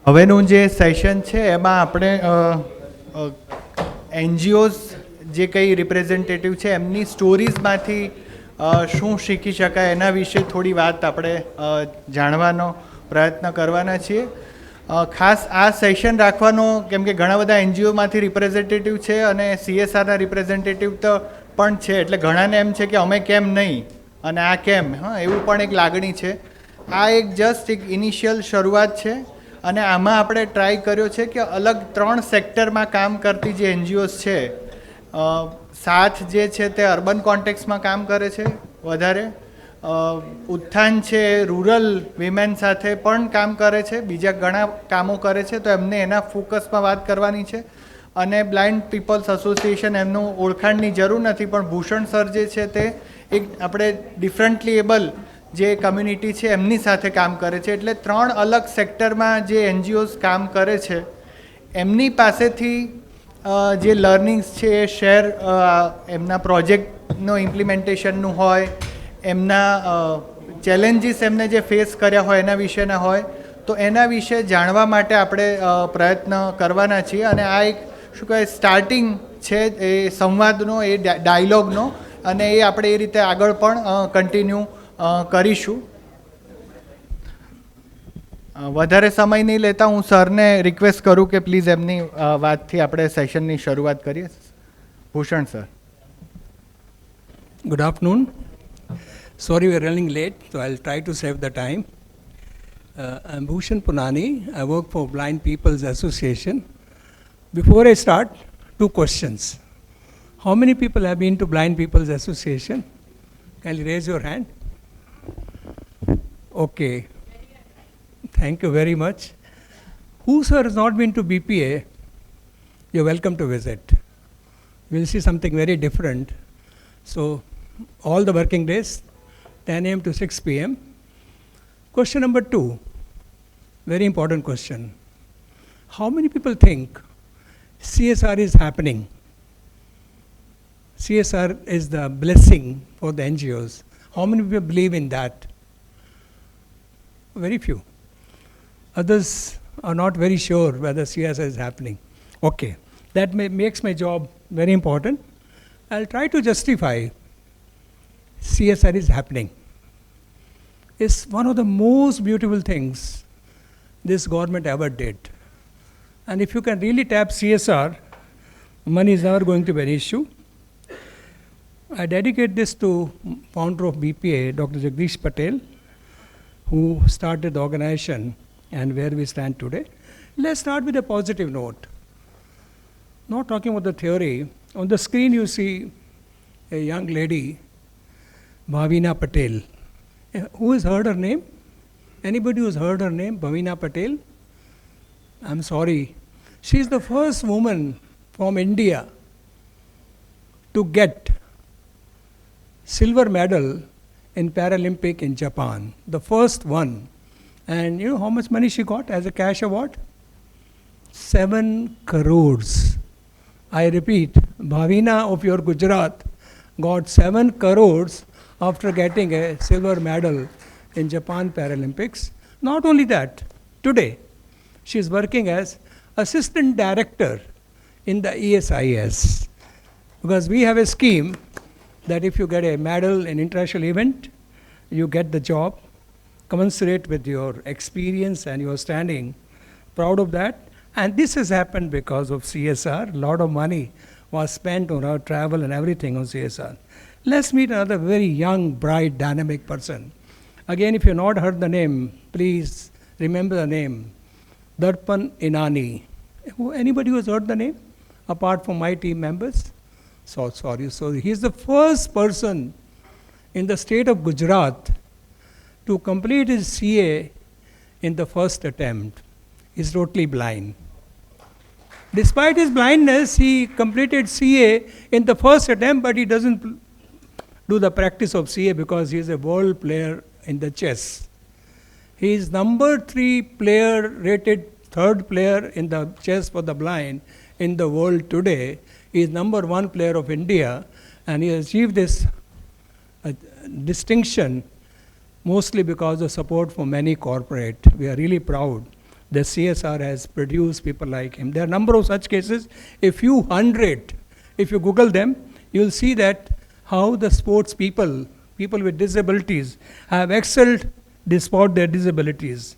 હવેનું જે સેશન છે એમાં આપણે એનજીઓઝ જે કંઈ રિપ્રેઝેન્ટેટિવ છે એમની સ્ટોરીઝમાંથી શું શીખી શકાય એના વિશે થોડી વાત આપણે જાણવાનો પ્રયત્ન કરવાના છીએ. ખાસ આ સેશન રાખવાનો કેમ કે ઘણા બધા એનજીઓમાંથી રિપ્રેઝેન્ટેટિવ છે અને સીએસઆરના રિપ્રેઝેન્ટેટિવ તો પણ છે, એટલે ઘણાને એમ છે કે અમે કેમ નહીં અને આ કેમ, હા, એવું પણ એક લાગણી છે. આ એક જસ્ટ એક ઇનિશિયલ શરૂઆત છે અને આમાં આપણે ટ્રાય કર્યો છે કે અલગ 3 સેક્ટરમાં કામ કરતી જે એનજીઓઝ છે, સાથ જે છે તે અર્બન કોન્ટેક્સમાં કામ કરે છે વધારે, ઉત્થાન છે રૂરલ વિમેન સાથે પણ કામ કરે છે, બીજા ઘણા કામો કરે છે, તો એમને એના ફોકસમાં વાત કરવાની છે. અને બ્લાઇન્ડ પીપલ્સ એસોસિએશન એમનું ઓળખાણની જરૂર નથી, પણ ભૂષણ સર જે છે તે એક આપણે ડિફરન્ટલી એબલ જે કમ્યુનિટી છે એમની સાથે કામ કરે છે. એટલે 3 અલગ સેક્ટરમાં જે એનજીઓઝ કામ કરે છે એમની પાસેથી જે લર્નિંગ્સ છે એ શેર, એમના પ્રોજેક્ટનો ઇમ્પ્લિમેન્ટેશનનું હોય, એમના ચેલેન્જીસ એમને જે ફેસ કર્યા હોય એના વિશેના હોય, તો એના વિશે જાણવા માટે આપણે પ્રયત્ન કરવાના છીએ. અને આ એક શું કહેવાય સ્ટાર્ટિંગ છે એ સંવાદનો, એ ડાયલોગનો, અને એ આપણે એ રીતે આગળ પણ કન્ટિન્યુ કરીશું. વધારે સમય નહીં લેતા હું સરને રિક્વેસ્ટ કરું કે પ્લીઝ એમની વાતથી આપણે સેશનની શરૂઆત કરીએ. Bhushan sir. Good afternoon. Sorry we are running late, so I'll try to save the time. I'm Bhushan Punani. I work for Blind People's Association. Before I start, 2 questions. How many people have been to Blind People's Association? Can you raise your hand? Okay. Thank you very much. Who, sir, has not been to BPA? You're welcome to visit. We'll see something very different. So, all the working days, 10 a.m. to 6 p.m. Question number 2, very important question. How many people think CSR is happening? CSR is the blessing for the NGOs. How many people believe in that? Very few. Others are not very sure whether CSR is happening. Okay, that makes my job very important. I'll try to justify CSR is happening. It's one of the most beautiful things this government ever did. And if you can really tap CSR, money is never going to be an issue. I dedicate this to founder of BPA, Dr. Jagdish Patel, who started the organization and where we stand today. Let's start with a positive note. Not talking about the theory. On the screen you see a young lady, Bhavina Patel. Who has heard her name? Anybody who's heard her name, Bhavina Patel? I'm sorry. She's the first woman from India to get silver medal in Paralympic in Japan. The first one. And you know how much money she got as a cash award? 7 crores. I repeat, Bhavina of your Gujarat got 7 crores after getting a silver medal in Japan Paralympics. Not only that, today she is working as assistant director in the ESIS. Because we have a scheme that if you get a medal in international event, you get the job commensurate with your experience and your standing. Proud of that. And this has happened because of CSR. A lot of money was spent on our travel and everything on CSR. Let's meet another very young, bright, dynamic person. Again, if you've not heard the name, please remember the name. Darpan Inani. Anybody who has heard the name? Apart from my team members? So sorry. So he's the first person in the state of Gujarat to complete his CA in the first attempt. He's totally blind. Despite his blindness, he completed CA in the first attempt, but he doesn't do the practice of CA because he is a world player in the chess. He is number 3 player, rated 3rd player in the chess for the blind in the world today. He is number 1 player of India, and he has achieved this distinction mostly because of support from many corporate. We are really proud the CSR has produced people like him. There are a number of such cases, a few hundred. If you Google them, you'll see that how the sports people, people with disabilities, have excelled despite their disabilities.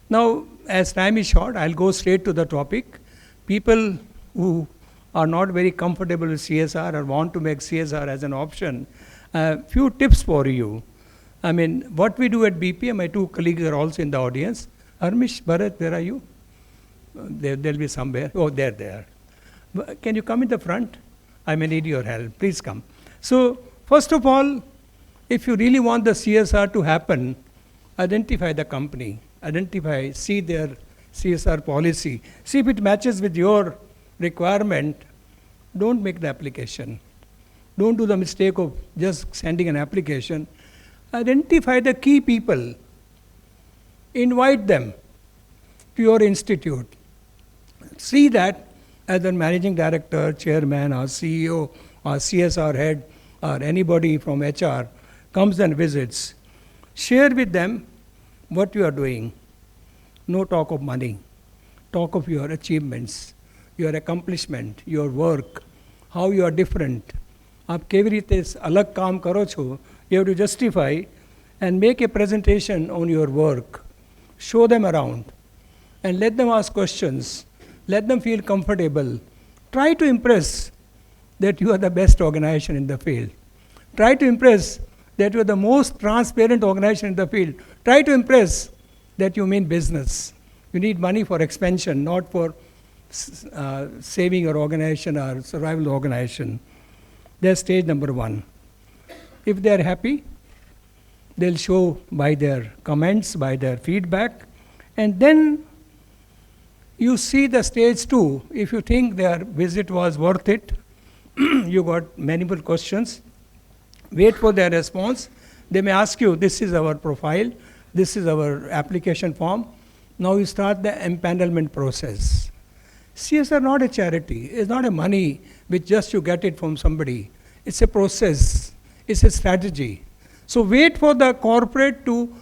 Now, as time is short, I'll go straight to the topic. People who are not very comfortable with CSR or want to make CSR as an option, a few tips for you. I mean, what we do at BPA, my two colleagues are also in the audience. Armish, Bharat, where are you? They'll be somewhere. Oh, there. Can you come in the front? I may need your help. Please come. So, first of all, if you really want the CSR to happen, identify the company. See their CSR policy. See if it matches with your requirement. Don't make the application. Don't do the mistake of just sending an application. Identify the key people. Invite them to your institute. See that as a managing director, chairman, or CEO, or CSR head, or anybody from HR comes and visits. Share with them what you are doing. No talk of money. Talk of your achievements, your accomplishment, your work, how you are different. आप केवी रीते अलग काम करो छो, you have to justify and make a presentation on your work. Show them around and let them ask questions. Let them feel comfortable. Try to impress that you are the best organization in the field. Try to impress that you are the most transparent organization in the field. Try to impress that you mean business. You need money for expansion, not for saving your organization or survival of the organization. That's stage number one. If they are happy, they'll show by their comments, by their feedback, and then you see the stage two. If you think their visit was worth it, you got many more questions, wait for their response. They may ask you, this is our profile, this is our application form. Now you start the empanelment process. CSR not a charity, it's not a money which just you get it from somebody. It's a process, it's a strategy. So wait for the corporate to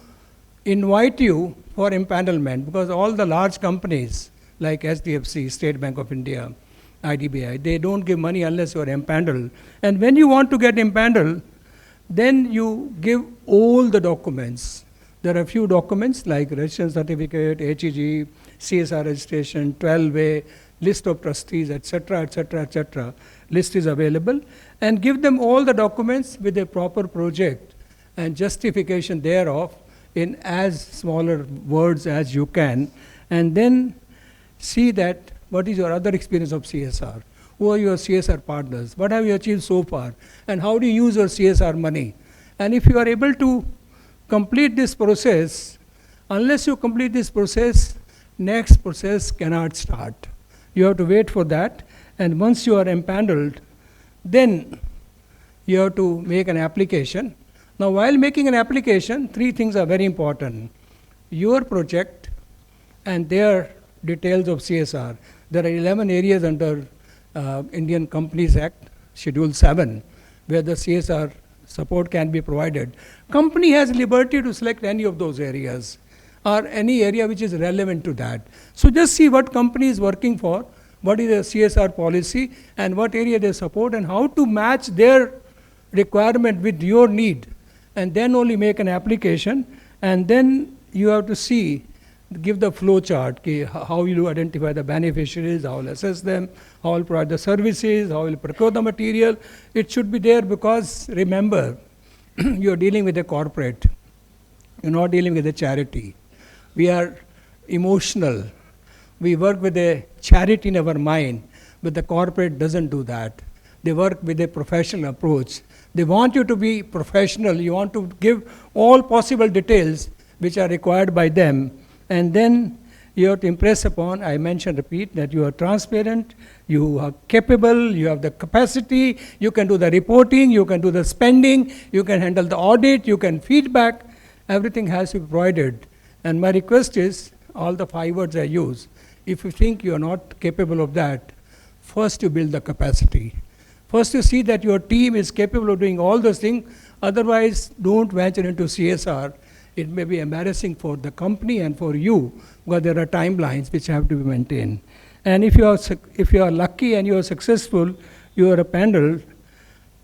invite you for empanelment, because all the large companies like SDFC, State Bank of India, IDBI, they don't give money unless you are empaneled. And when you want to get empaneled, then you give all the documents. There are a few documents like registration certificate, HEG, CSR registration, 12A, list of trustees, etc., etc., etc. List is available, and give them all the documents with a proper project and justification thereof in as smaller words as you can, and then see that what is your other experience of CSR. Who are your CSR partners? What have you achieved so far? And how do you use your CSR money? And if you are able to complete this process, unless you complete this process, next process cannot start. You have to wait for that, and once you are empaneled, then you have to make an application. Now, while making an application, three things are very important. Your project and their details of CSR. There are 11 areas under Indian Companies Act, Schedule 7, where the CSR support can be provided. Company has liberty to select any of those areas or any area which is relevant to that. So just see what company is working for, what is the CSR policy, and what area they support, and how to match their requirement with your need, and then only make an application. And then you have to see, give the flow chart, how you identify the beneficiaries, how you assess them, how you provide the services, how you procure the material. It should be there, because remember, you're dealing with a corporate. You're not dealing with a charity. We are emotional. We work with a charity in our mind, but the corporate doesn't do that. They work with a professional approach. They want you to be professional. You want to give all possible details which are required by them. And then you have to impress upon, I mentioned, repeat, that you are transparent, you are capable, you have the capacity, you can do the reporting, you can do the spending, you can handle the audit, you can feedback. Everything has to be provided. And my request is, all the 5 words I use, if you think you are not capable of that, first you build the capacity. First you see that your team is capable of doing all those things. Otherwise, don't venture into CSR It may be embarrassing for the company and for you, because there are timelines which have to be maintained. And if you are lucky and you are successful, you are a panel,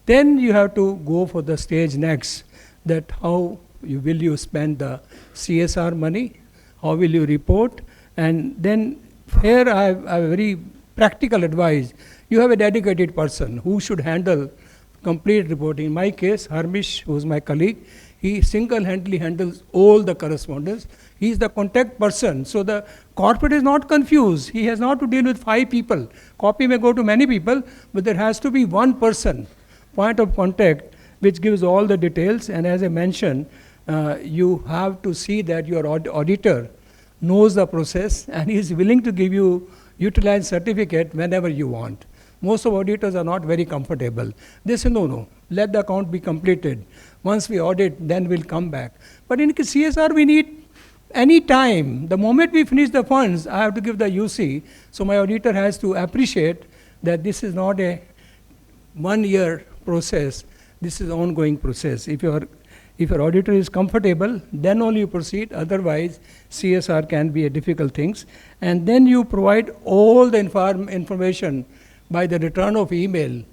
then you have to go for the stage next, that how will you spend the CSR money, how will you report, and then here I have a very practical advice. You have a dedicated person who should handle complete reporting. In my case, Harmish, who is my colleague, he single-handedly handles all the correspondence. He is the contact person. So the corporate is not confused. He has not to deal with 5 people. Copy may go to many people, but there has to be one person, point of contact, which gives all the details. And as I mentioned, you have to see that your auditor knows the process and is willing to give you utilized certificate whenever you want. Most of auditors are not very comfortable. They say, no, let the account be completed. Once we audit, then we'll come back. But in CSR, we need any time. The moment we finish the funds, I have to give the UC. So my auditor has to appreciate that this is not a 1-year process. This is an ongoing process. If your auditor is comfortable, then only you proceed. Otherwise, CSR can be a difficult thing. And then you provide all the information by the return of email,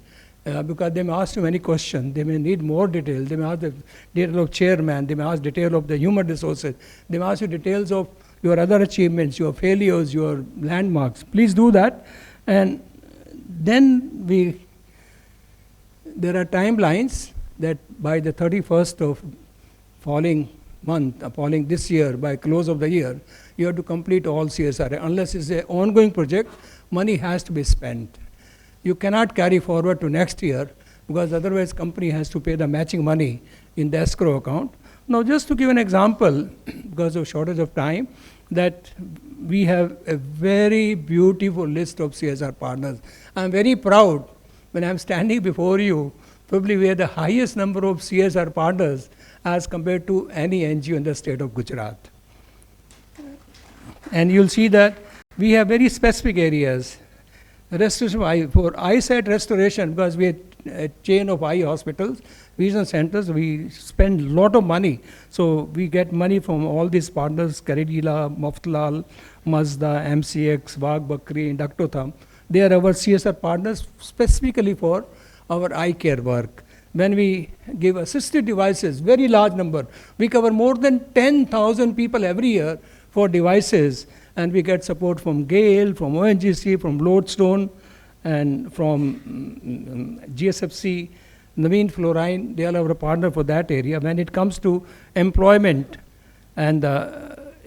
because they may ask you many questions. They may need more details. They may ask the detail of chairman. They may ask detail of the human resources. They may ask you details of your other achievements, your failures, your landmarks. Please do that. And then there are timelines that by the 31st of following this year, by close of the year, you have to complete all CSR. Unless it's an ongoing project, money has to be spent. You cannot carry forward to next year, because otherwise company has to pay the matching money in the escrow account. Now, just to give an example, because of shortage of time, that we have a very beautiful list of CSR partners. I'm very proud when I'm standing before you. Probably we have the highest number of CSR partners as compared to any NGO in the state of Gujarat. And you'll see that we have very specific areas. Restoration for eyesight restoration, because we have a chain of eye hospitals, regional centers, we spend a lot of money. So we get money from all these partners, Karidila, Muftlal, Mazda, MCX, Wagh Bakri, and Daktotham. They are our CSR partners specifically for our eye care work. When we give assisted devices, very large number, we cover more than 10,000 people every year for devices, and we get support from GAIL, from ONGC, from Lodestone, and from GSFC, Naveen Fluorine. They are our partner for that area. When it comes to employment and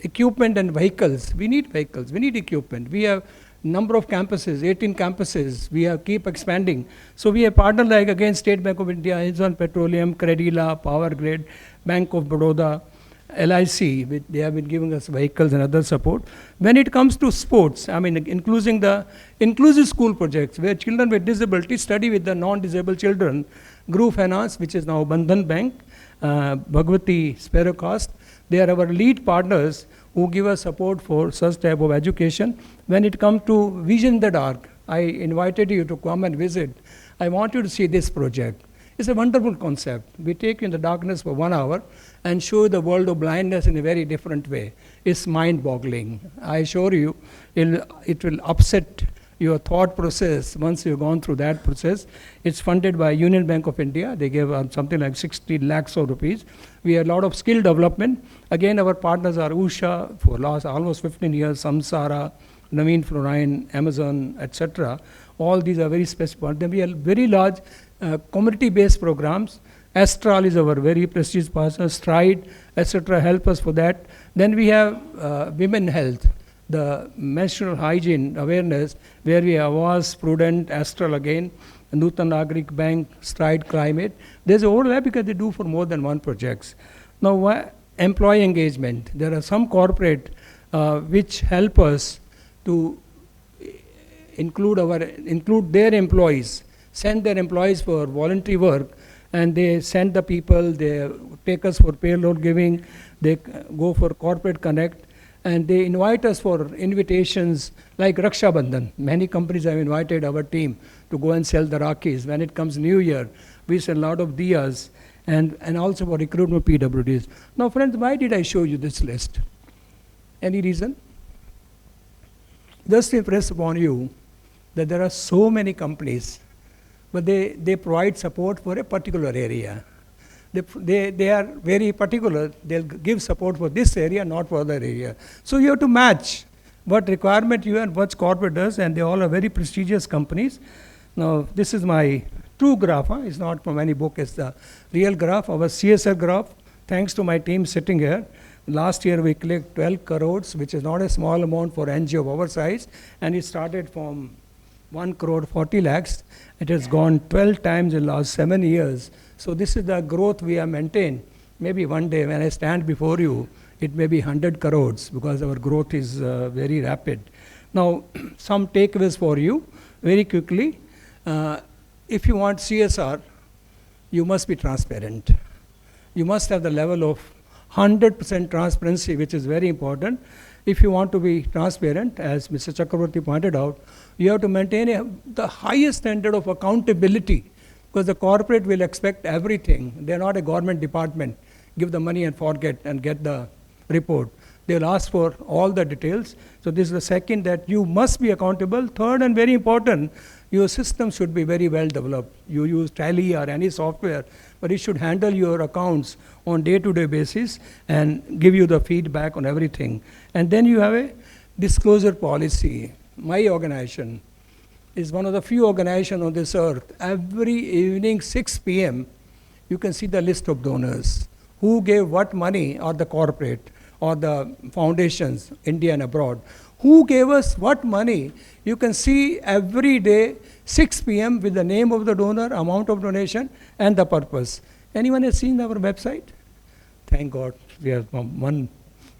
equipment and vehicles, we need vehicles, we need equipment. We have number of campuses, 18 campuses. We have keep expanding. So we have partners like, again, State Bank of India, Hindustan Petroleum, Credila, Power Grid, Bank of Baroda, LIC, they have been giving us vehicles and other support. When it comes to sports, I mean, including the inclusive school projects, where children with disabilities study with the non-disabled children, Group Finance, which is now Bandhan Bank, Bhagwati Sparrowcast, they are our lead partners who give us support for such type of education. When it comes to Vision in the Dark, I invited you to come and visit. I want you to see this project. It's a wonderful concept. We take you in the darkness for 1 hour and show the world of blindness in a very different way. It's mind-boggling. I assure you, it will upset your thought process once you've gone through that process. It's funded by Union Bank of India. They gave something like 60 lakhs of rupees. We have a lot of skill development. Again, our partners are Usha for last almost 15 years, Samsara, Naveen Fluorine, Amazon, etc. All these are very specific. Then we have very large community-based programs. Astral is our very prestigious partner, Stride, etc. help us for that. Then we have women health, the menstrual hygiene awareness, where we have Avas, Prudent, Astral again, Nutan Nagrik Bank, Stride Climate. There's overlap because they do for more than one projects. Now, employee engagement. There are some corporate which help us to include their employees, send their employees for voluntary work, and they send the people, they take us for payroll giving, they go for corporate connect, and they invite us for invitations like Raksha Bandhan. Many companies have invited our team to go and sell the Rakis. When it comes New Year, we sell a lot of diyas, and also for recruitment PWDs. Now, friends, why did I show you this list? Any reason? Just to impress upon you that there are so many companies, but they provide support for a particular area. They are very particular. They'll give support for this area, not for other area. So you have to match what requirement you and what corporate does, and they all are very prestigious companies. Now, this is my true graph. It's not from any book. It's the real graph, our CSR graph. Thanks to my team sitting here. Last year we collected 12 crores, which is not a small amount for NGO of our size, and it started from 1 crore 40 lakhs. It has gone 12 times in the last 7 years. So this is the growth we have maintained. Maybe one day when I stand before you, it may be 100 crores because our growth is very rapid. Now, some takeaways for you very quickly. If you want CSR, you must be transparent. You must have the level of 100% transparency, which is very important. If you want to be transparent, as Mr. Chakraborty pointed out, you have to maintain the highest standard of accountability, because the corporate will expect everything. They're not a government department. Give the money and forget and get the report. They'll ask for all the details. So this is the second, that you must be accountable. Third, and very important, your system should be very well developed. You use Tally or any software, but it should handle your accounts on day-to-day basis and give you the feedback on everything. And then you have a disclosure policy. My organization is one of the few organizations on this earth. Every evening, 6 p.m., you can see the list of donors. Who gave what money, or the corporate, or the foundations, India and abroad. Who gave us what money? You can see every day, 6 p.m. with the name of the donor, amount of donation, and the purpose. Anyone has seen our website? Thank God, we have one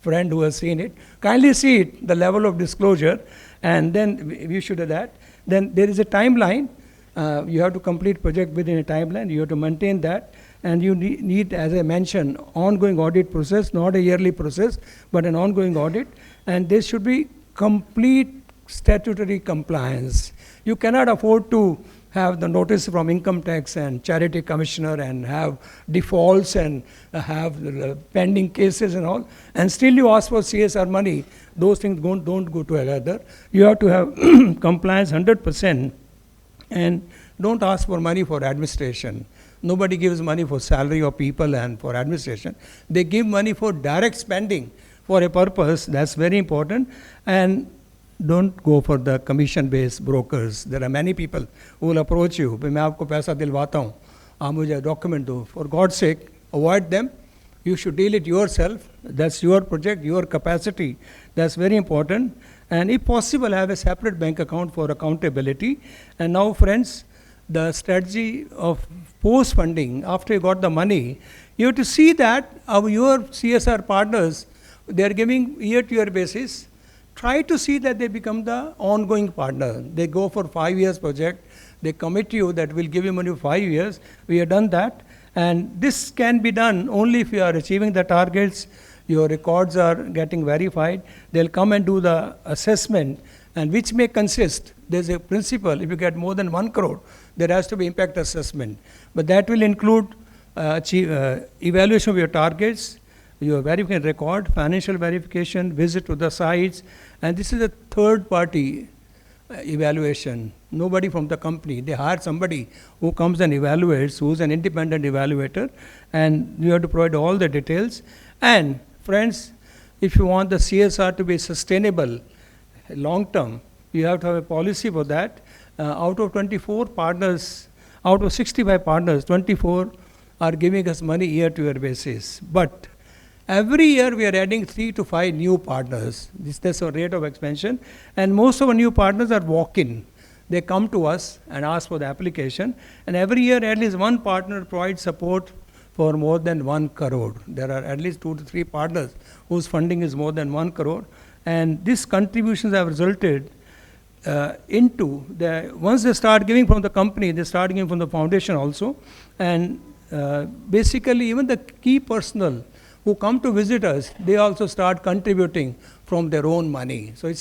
friend who has seen it. Kindly see it, the level of disclosure, and then we should have that. Then there is a timeline. You have to complete project within a timeline. You have to maintain that. And you need, as I mentioned, ongoing audit process, not a yearly process, but an ongoing audit. And there should be complete statutory compliance. You cannot afford to have the notice from income tax and charity commissioner and have defaults and have pending cases and all, and still you ask for CSR money. Those things don't go together. You have to have compliance 100%, and don't ask for money for administration. Nobody gives money for salary of people and for administration. They give money for direct spending for a purpose. That's very important. And don't go for the commission-based brokers. There are many people who will approach you. मैं आपको पैसा दिलवाता हूँ, आप मुझे document दो. For God's sake, avoid them. You should deal it yourself. That's your project, your capacity. That's very important. And if possible, have a separate bank account for accountability. And now, friends, the strategy of post-funding, after you got the money, you have to see that your CSR partners, they are giving year-to-year basis. Try to see that they become the ongoing partner. They go for 5 years project. They commit to you that we'll give you money for 5 years. We have done that. And this can be done only if you are achieving the targets, your records are getting verified. They'll come and do the assessment, and which may consist, there's a principle, if you get more than 1 crore, there has to be impact assessment. But that will include evaluation of your targets, your verification record, financial verification, visit to the sites, and this is a third party evaluation. Nobody from the company. They hire somebody who comes and evaluates, who's an independent evaluator, and you have to provide all the details. And friends, if you want the CSR to be sustainable long term, you have to have a policy for that. Out of 24 partners, out of 65 partners, 24 are giving us money year-to-year basis. But every year we are adding 3 to 5 new partners. That's our rate of expansion. And most of our new partners are walk-in. They come to us and ask for the application. And every year at least one partner provides support for more than 1 crore. There are at least 2 to 3 partners whose funding is more than 1 crore. And these contributions have resulted into once they start giving from the company, they start giving from the foundation also. And basically even the key personnel who come to visit us, they also start contributing from their own money. So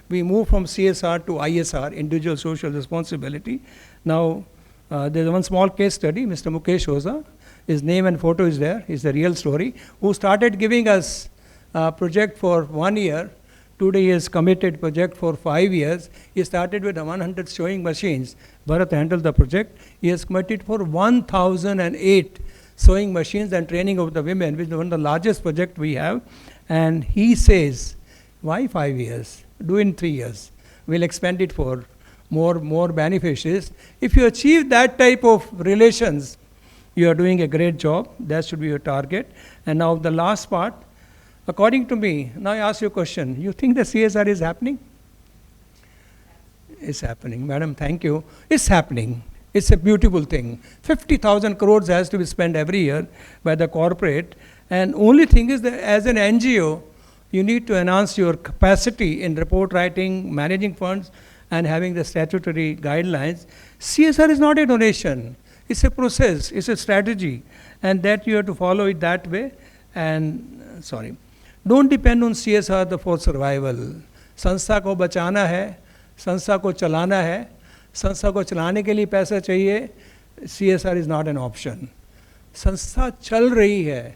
we move from CSR to ISR, individual social responsibility. Now there's one small case study, Mr. Mukesh Oza. His name and photo is there. It's a real story. Who started giving us a project for 1 year. Today he has committed project for 5 years. He started with 100 sewing machines. Bharat handled the project. He has committed for 1,008 sewing machines and training of the women, which is one of the largest project we have. And he says, why 5 years? Do in 3 years. We'll expand it for more beneficiaries. If you achieve that type of relations, you are doing a great job. That should be your target. And now the last part, according to me, now I ask you a question. You think the CSR is happening? It's happening. Madam, thank you. It's happening. It's a beautiful thing. 50,000 crores has to be spent every year by the corporate. And only thing is that as an NGO, you need to enhance your capacity in report writing, managing funds, and having the statutory guidelines. CSR is not a donation. It's a process. It's a strategy. And that you have to follow it that way. And, don't depend on CSR for survival. संस्था को बचाना है, संस्था को चलाना है, संस्था को चलाने के लिए पैसा चाहिए. CSR is not an option. संस्था चल रही है,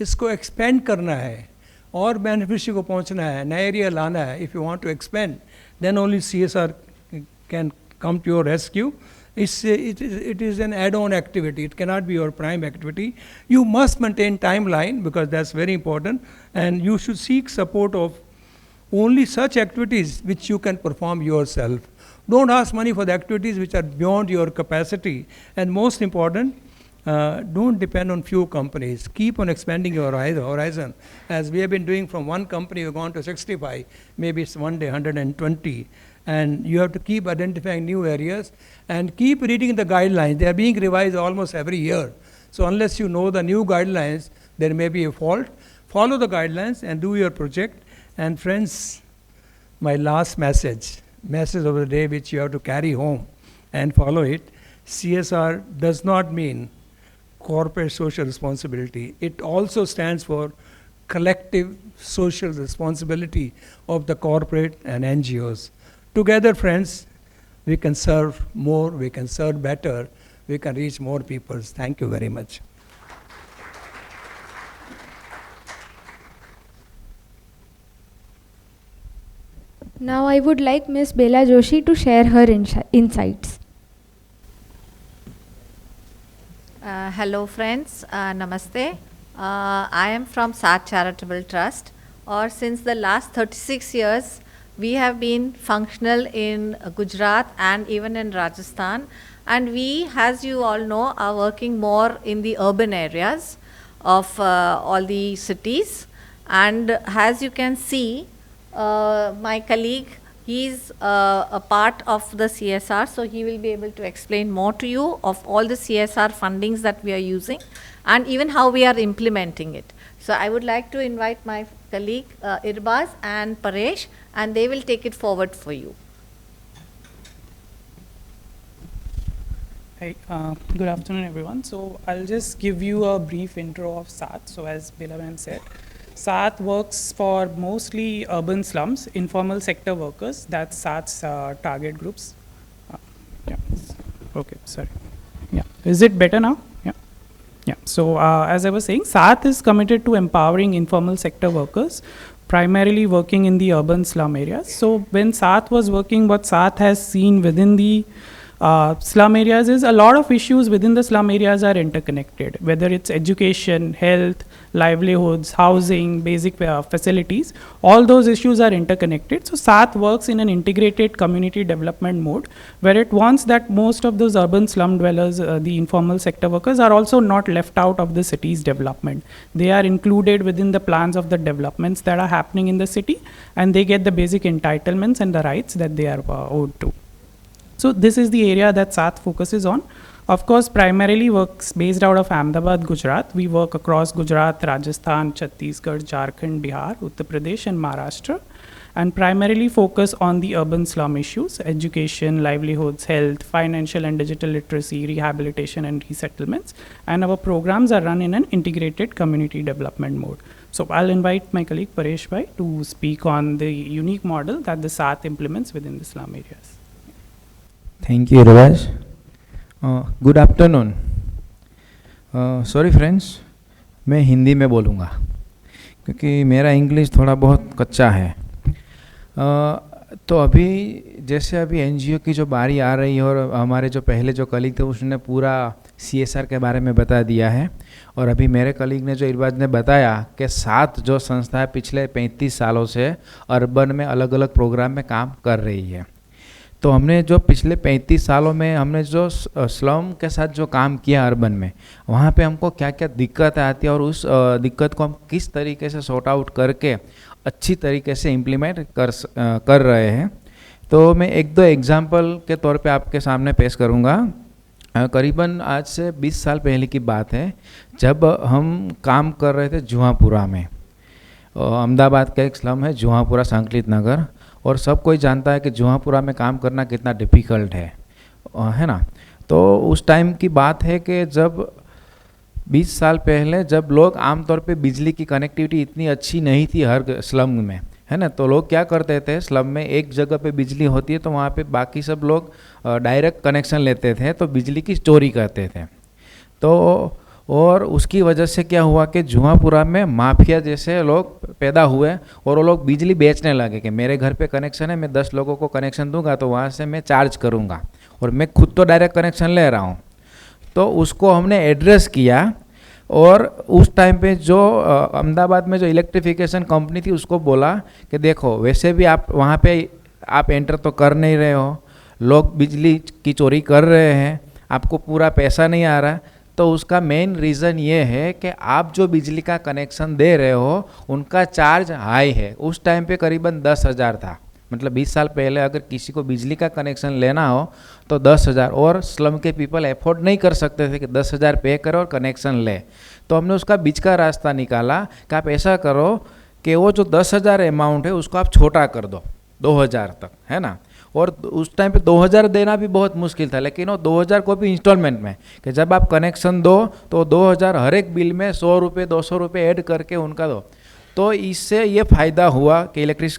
इसको एक्सपेंड करना है और बेनिफिशियरी को पहुंचना है, नए एरिया लाना है. If you want to expand, then only CSR can come to your rescue. It is an add-on activity. It cannot be your prime activity. You must maintain timeline because that's very important, and you should seek support of only such activities which you can perform yourself. Don't ask money for the activities which are beyond your capacity. And most important, don't depend on few companies. Keep on expanding your horizon. As we have been doing from one company, we've gone to 65. Maybe it's one day 120. And you have to keep identifying new areas and keep reading the guidelines. They are being revised almost every year. So unless you know the new guidelines, there may be a fault. Follow the guidelines and do your project. And friends, my last message of the day which you have to carry home and follow it. CSR does not mean corporate social responsibility. It also stands for collective social responsibility of the corporate and NGOs. Together, friends, we can serve more, we can serve better, we can reach more people. Thank you very much. Now I would like Ms. Bela Joshi to share her insights. Hello friends, Namaste. I am from Saath Charitable Trust, or since the last 36 years, we have been functional in Gujarat and even in Rajasthan, and we, as you all know, are working more in the urban areas of all the cities. And as you can see, my colleague, he's a part of the CSR, so he will be able to explain more to you of all the CSR fundings that we are using and even how we are implementing it. So I would like to invite my colleague Irbaz and Paresh, and they will take it forward for you. Hi, good afternoon everyone. So I'll just give you a brief intro of Saath. So as Bela said, Saath works for mostly urban slums, informal sector workers. That's Saath's target groups. Yeah. Okay, sorry. Yeah. Is it better now? Yeah. Yeah. So as I was saying, Saath is committed to empowering informal sector workers, primarily working in the urban slum areas. So when Saath was working, what Saath has seen within the slum areas is a lot of issues within the slum areas are interconnected, whether it's education, health, livelihoods, housing, basic facilities, all those issues are interconnected. So Saath works in an integrated community development mode, where it wants that most of those urban slum dwellers, the informal sector workers, are also not left out of the city's development. They are included within the plans of the developments that are happening in the city, and they get the basic entitlements and the rights that they are owed to. So this is the area that Saath focuses on. Of course, primarily works based out of Ahmedabad, Gujarat. We work across Gujarat, Rajasthan, Chhattisgarh, Jharkhand, Bihar, Uttar Pradesh and Maharashtra, and primarily focus on the urban slum issues, education, livelihoods, health, financial and digital literacy, rehabilitation and resettlements. And our programs are run in an integrated community development mode. So I'll invite my colleague Paresh Bhai to speak on the unique model that the Saath implements within the slum areas. Thank you, Irbaz. Good afternoon. Sorry friends, मैं हिंदी में बोलूँगा क्योंकि मेरा English थोड़ा बहुत कच्चा है। तो अभी जैसे अभी एनजीओ की जो बारी आ रही है और हमारे जो पहले जो कलीग थे उसने पूरा CSR के बारे में बता दिया है, और अभी मेरे कलीग ने जो इरबाज ने बताया कि 7 जो संस्थाएं पिछले 35 सालों से अर्बन में अलग अलग प्रोग्राम में काम कर रही है। तो हमने जो पिछले 35 सालों में हमने जो स्लम के साथ जो काम किया अर्बन में, वहाँ पे हमको क्या क्या दिक्कत आती है और उस दिक्कत को हम किस तरीके से सॉर्ट आउट करके अच्छी तरीके से इम्प्लीमेंट कर रहे हैं। तो मैं 1-2 एग्जांपल के तौर पे आपके सामने पेश करूँगा। करीबन आज से 20 साल पहले की बात है, जब हम काम कर रहे थे जुहापुरा में। अहमदाबाद का एक स्लम है जुहापुरा संकलित नगर, और सब कोई जानता है कि जुहापुरा में काम करना कितना डिफ़िकल्ट है ना। तो उस टाइम की बात है कि जब 20 साल पहले जब लोग आमतौर पे बिजली की कनेक्टिविटी इतनी अच्छी नहीं थी हर स्लम में, है ना, तो लोग क्या करते थे, स्लम में एक जगह पे बिजली होती है तो वहाँ पे बाकी सब लोग डायरेक्ट कनेक्शन लेते थे, तो बिजली की चोरी करते थे। तो और उसकी वजह से क्या हुआ कि जुहापुरा में माफिया जैसे लोग पैदा हुए और वो लोग बिजली बेचने लगे कि मेरे घर पे कनेक्शन है, मैं 10 लोगों को कनेक्शन दूंगा तो वहाँ से मैं चार्ज करूँगा और मैं खुद तो डायरेक्ट कनेक्शन ले रहा हूँ। तो उसको हमने एड्रेस किया, और उस टाइम पे जो अहमदाबाद में जो इलेक्ट्रिफिकेशन कंपनी थी उसको बोला कि देखो वैसे भी आप वहाँ पे आप एंटर तो कर नहीं रहे हो, लोग बिजली की चोरी कर रहे हैं, आपको पूरा पैसा नहीं आ रहा। तो उसका मेन रीज़न ये है कि आप जो बिजली का कनेक्शन दे रहे हो उनका चार्ज हाई है। उस टाइम पे करीबन 10,000 था, मतलब 20 साल पहले अगर किसी को बिजली का कनेक्शन लेना हो तो 10,000, और स्लम के पीपल अफोर्ड नहीं कर सकते थे कि 10,000 पे करो और कनेक्शन ले। तो हमने उसका बीच का रास्ता निकाला कि आप ऐसा करो कि वो जो 10,000 अमाउंट है उसको आप छोटा कर दो 2,000 तक, है ना। और उस टाइम पे 2,000 देना भी बहुत मुश्किल था, लेकिन वो 2,000 को भी इंस्टॉलमेंट में, कि जब आप कनेक्शन दो तो 2,000 हर एक बिल में 100 रुपये 200 रुपये ऐड करके उनका दो। तो इससे ये फ़ायदा हुआ कि इलेक्ट्रिक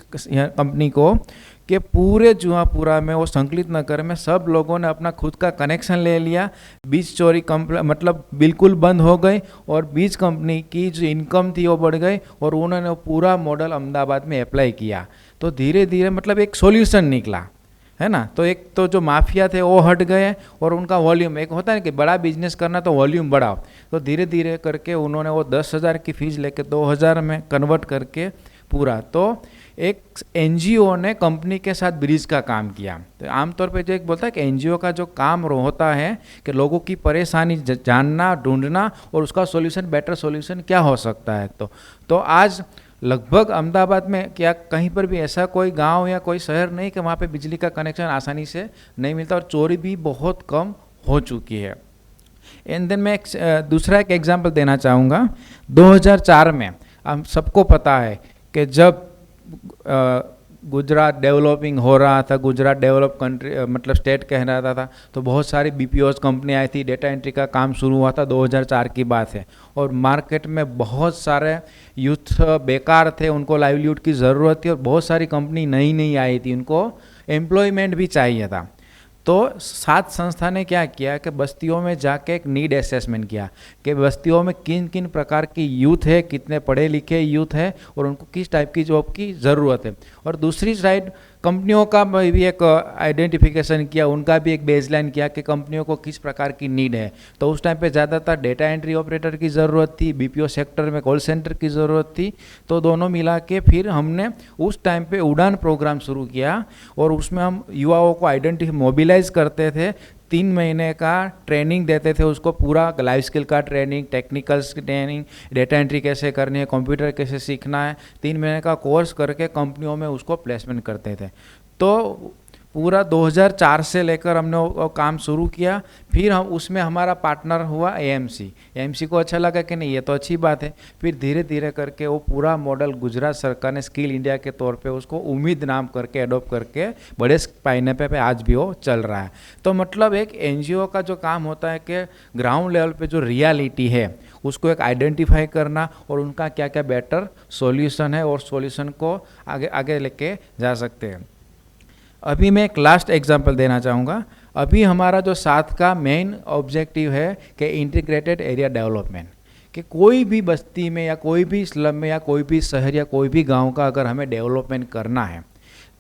कंपनी को कि पूरे जुहापुरा में वो संकलित नगर में सब लोगों ने अपना खुद का कनेक्शन ले लिया, बीज चोरी मतलब बिल्कुल बंद हो गई, और बीज कंपनी की जो इनकम थी वो बढ़ गई, और उन्होंने वो पूरा मॉडल अहमदाबाद में अप्लाई किया। तो धीरे धीरे मतलब एक सॉल्यूशन निकला, है ना। तो एक तो जो माफिया थे वो हट गए, और उनका वॉल्यूम, एक होता है कि बड़ा बिजनेस करना तो वॉल्यूम बढ़ाओ, तो धीरे धीरे करके उन्होंने वो 10,000 की फीस लेके 2,000 में कन्वर्ट करके पूरा। तो एक एनजीओ ने कंपनी के साथ ब्रिज का काम किया। तो आमतौर पे जो एक बोलता है कि एनजीओ का जो काम होता है कि लोगों की परेशानी जानना, ढूंढना और उसका सॉल्यूशन, बेटर सॉल्यूशन क्या हो सकता है। तो आज लगभग अहमदाबाद में क्या कहीं पर भी ऐसा कोई गांव या कोई शहर नहीं कि वहाँ पे बिजली का कनेक्शन आसानी से नहीं मिलता, और चोरी भी बहुत कम हो चुकी है। एंड देन मैं दूसरा एक एग्जांपल देना चाहूँगा। 2004 में हम सबको पता है कि जब गुजरात डेवलपिंग हो रहा था, गुजरात डेवलप कंट्री मतलब स्टेट कह रहा था, तो बहुत सारी BPOs कंपनी आई थी, डेटा एंट्री का काम शुरू हुआ था, 2004 की बात है। और मार्केट में बहुत सारे यूथ बेकार थे, उनको लाइवलीहुड की ज़रूरत थी, और बहुत सारी कंपनी नई नई आई थी, उनको एम्प्लॉयमेंट भी चाहिए था। तो 7 संस्था ने क्या किया कि बस्तियों में जाके एक नीड असेसमेंट किया कि बस्तियों में किन किन प्रकार की यूथ है, कितने पढ़े लिखे यूथ है, और उनको किस टाइप की जॉब की ज़रूरत है। और दूसरी साइड कंपनियों का भी एक आइडेंटिफिकेशन किया, उनका भी एक बेसलाइन किया कि कंपनियों को किस प्रकार की नीड है। तो उस टाइम पे ज़्यादातर डेटा एंट्री ऑपरेटर की ज़रूरत थी, BPO सेक्टर में कॉल सेंटर की ज़रूरत थी। तो दोनों मिला के फिर हमने उस टाइम पे उड़ान प्रोग्राम शुरू किया, और उसमें हम युवाओं को मोबिलाइज करते थे। 3 महीने का ट्रेनिंग देते थे उसको, पूरा लाइफ स्किल का ट्रेनिंग, टेक्निकल्स की ट्रेनिंग, डेटा एंट्री कैसे करनी है, कंप्यूटर कैसे सीखना है, 3 महीने का कोर्स करके कंपनियों में उसको प्लेसमेंट करते थे। तो पूरा 2004 से लेकर हमने वो काम शुरू किया। फिर हम उसमें हमारा पार्टनर हुआ AMC को अच्छा लगा कि नहीं ये तो अच्छी बात है। फिर धीरे धीरे करके वो पूरा मॉडल गुजरात सरकार ने स्किल इंडिया के तौर पे उसको उम्मीद नाम करके अडोप्ट करके बड़े पैमाने पे आज भी वो चल रहा है। तो मतलब एक NGO का जो काम होता है कि ग्राउंड लेवल पे जो रियलिटी है उसको एक आइडेंटिफाई करना, और उनका क्या क्या बेटर सॉल्यूशन है, और सॉल्यूशन को आगे आगे लेके जा सकते हैं। अभी मैं एक लास्ट एग्जांपल देना चाहूँगा। अभी हमारा जो 7 का मेन ऑब्जेक्टिव है कि इंटीग्रेटेड एरिया डेवलपमेंट, कि कोई भी बस्ती में या कोई भी स्लम में या कोई भी शहर या कोई भी गांव का अगर हमें डेवलपमेंट करना है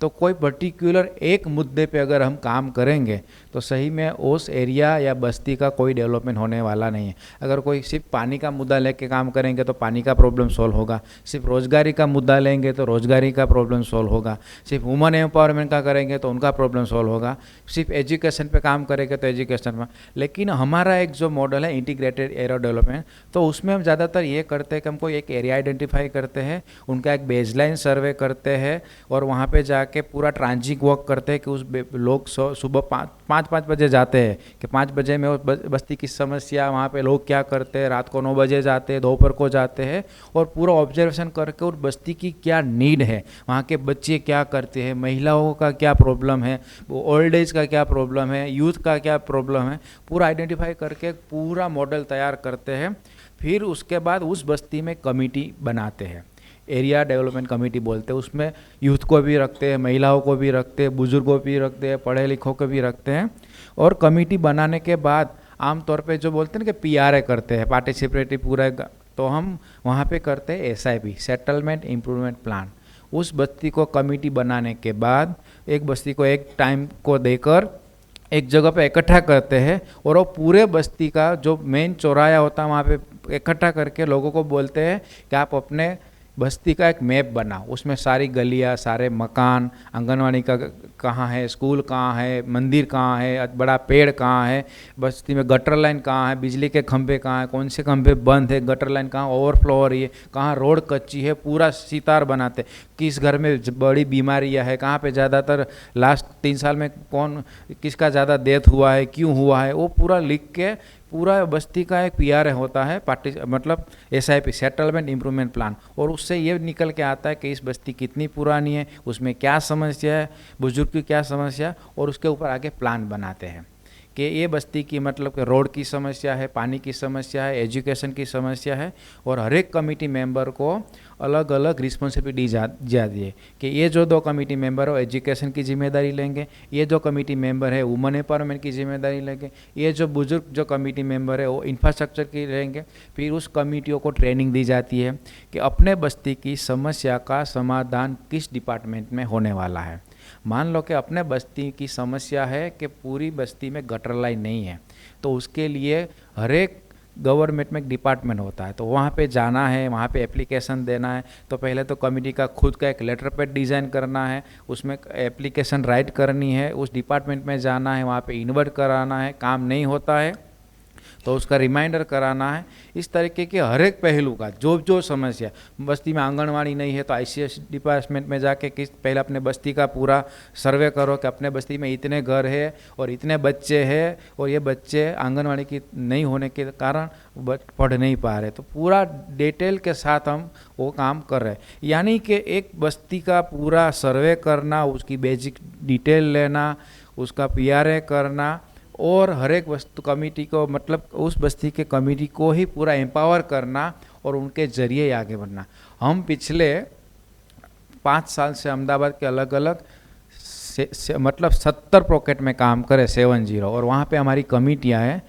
तो कोई पर्टिकुलर एक मुद्दे पे अगर हम काम करेंगे तो सही में उस एरिया या बस्ती का कोई डेवलपमेंट होने वाला नहीं है। अगर कोई सिर्फ पानी का मुद्दा लेके काम करेंगे तो पानी का प्रॉब्लम सॉल्व होगा, सिर्फ रोजगारी का मुद्दा लेंगे तो रोजगारी का प्रॉब्लम सॉल्व होगा, सिर्फ वुमन एम्पावरमेंट का करेंगे तो उनका प्रॉब्लम सॉल्व होगा, सिर्फ एजुकेशन पे काम करेंगे तो एजुकेशन में। लेकिन हमारा एक जो मॉडल है इंटीग्रेटेड एरिया डेवलपमेंट, तो उसमें हम ज़्यादातर ये करते हैं कि हमको एक एरिया आइडेंटिफाई करते हैं, उनका एक बेसलाइन सर्वे करते हैं और वहाँ पे जाके पूरा ट्रांजिट वर्क करते हैं कि उस लोग सुबह 5 बजे जाते हैं कि 5 बजे में उस बस्ती की समस्या, वहाँ पे लोग क्या करते हैं, रात को 9 बजे जाते हैं, दोपहर को जाते हैं और पूरा ऑब्जर्वेशन करके उस बस्ती की क्या नीड है, वहाँ के बच्चे क्या करते हैं, महिलाओं का क्या प्रॉब्लम है, ओल्ड एज का क्या प्रॉब्लम है, यूथ का क्या प्रॉब्लम है, पूरा आइडेंटिफाई करके पूरा मॉडल तैयार करते हैं। फिर उसके बाद उस बस्ती में कमेटी बनाते हैं, एरिया डेवलपमेंट कमेटी बोलते हैं। उसमें यूथ को भी रखते हैं, महिलाओं को भी रखते हैं, बुजुर्गों को भी रखते हैं, पढ़े लिखों को भी रखते हैं। और कमेटी बनाने के बाद आमतौर पे जो बोलते हैं ना कि PRA करते हैं, पार्टिसिपेटिव पूरा, तो हम वहाँ पे करते हैं SIP, सेटलमेंट इम्प्रूवमेंट प्लान। उस बस्ती को कमेटी बनाने के बाद एक बस्ती को एक टाइम को देकर एक जगह पे इकट्ठा करते हैं और वो पूरे बस्ती का जो मेन चौराया होता है वहाँ पे इकट्ठा करके लोगों को बोलते हैं कि आप अपने बस्ती का एक मैप बनाओ, उसमें सारी गलियाँ, सारे मकान, आंगनवाड़ी का कहाँ है, स्कूल कहाँ है, मंदिर कहाँ है, बड़ा पेड़ कहाँ है, बस्ती में गटर लाइन कहाँ है, बिजली के खंभे कहाँ हैं, कौन से खंभे बंद है, गटर लाइन कहाँ ओवरफ्लो हो रही है, कहाँ रोड कच्ची है, पूरा सितार बनाते, किस घर में बड़ी बीमारियाँ है, कहाँ पे ज़्यादातर लास्ट 3 साल में कौन किसका ज़्यादा डेथ हुआ है, क्यों हुआ है, वो पूरा लिख के पूरा बस्ती का एक PRA होता है, मतलब SIP, सेटलमेंट इम्प्रूवमेंट प्लान। और उससे ये निकल के आता है कि इस बस्ती कितनी पुरानी है, उसमें क्या समस्या है, बुजुर्ग की क्या समस्या, और उसके ऊपर आगे प्लान बनाते हैं कि ये बस्ती की मतलब कि रोड की समस्या है, पानी की समस्या है, एजुकेशन की समस्या है। और हर एक कमेटी मेंबर को अलग अलग रिस्पॉन्सिबिलिटी जाती है कि ये जो 2 कमेटी मेंबर हो एजुकेशन की जिम्मेदारी लेंगे, ये जो कमेटी मेंबर है वुमन एम्पावरमेंट की जिम्मेदारी लेंगे, ये जो बुजुर्ग जो कमेटी मेंबर है वो इंफ्रास्ट्रक्चर की लेंगे। फिर उस कमेटियों को ट्रेनिंग दी जाती है कि अपने बस्ती की समस्या का समाधान किस डिपार्टमेंट में होने वाला है। मान लो कि अपने बस्ती की समस्या है कि पूरी बस्ती में गटर लाइन नहीं है, तो उसके लिए हर एक गवर्नमेंट में एक डिपार्टमेंट होता है, तो वहाँ पे जाना है, वहाँ पे एप्लीकेशन देना है। तो पहले तो कमेटी का खुद का एक लेटर पैड डिज़ाइन करना है, उसमें एप्लीकेशन राइट करनी है, उस डिपार्टमेंट में जाना है, वहाँ पे इन्वर्ट कराना है, काम नहीं होता है तो उसका रिमाइंडर कराना है। इस तरीके के हर एक पहलू का जो समस्या, बस्ती में आंगनवाड़ी नहीं है तो ICS डिपार्टमेंट में जाके पहले अपने बस्ती का पूरा सर्वे करो कि अपने बस्ती में इतने घर है और इतने बच्चे हैं और ये बच्चे आंगनवाड़ी की नहीं होने के कारण पढ़ नहीं पा रहे, तो पूरा डिटेल के साथ हम वो काम कर रहे हैं। यानी कि एक बस्ती का पूरा सर्वे करना, उसकी बेसिक डिटेल लेना, उसका PRA करना और हर एक वस्तु कमेटी को मतलब उस बस्ती के कमेटी को ही पूरा एम्पावर करना और उनके जरिए आगे बढ़ना। हम पिछले 5 साल से अहमदाबाद के अलग अलग मतलब 70 पॉकेट में काम करे 70, और वहाँ पे हमारी कमेटियाँ हैं।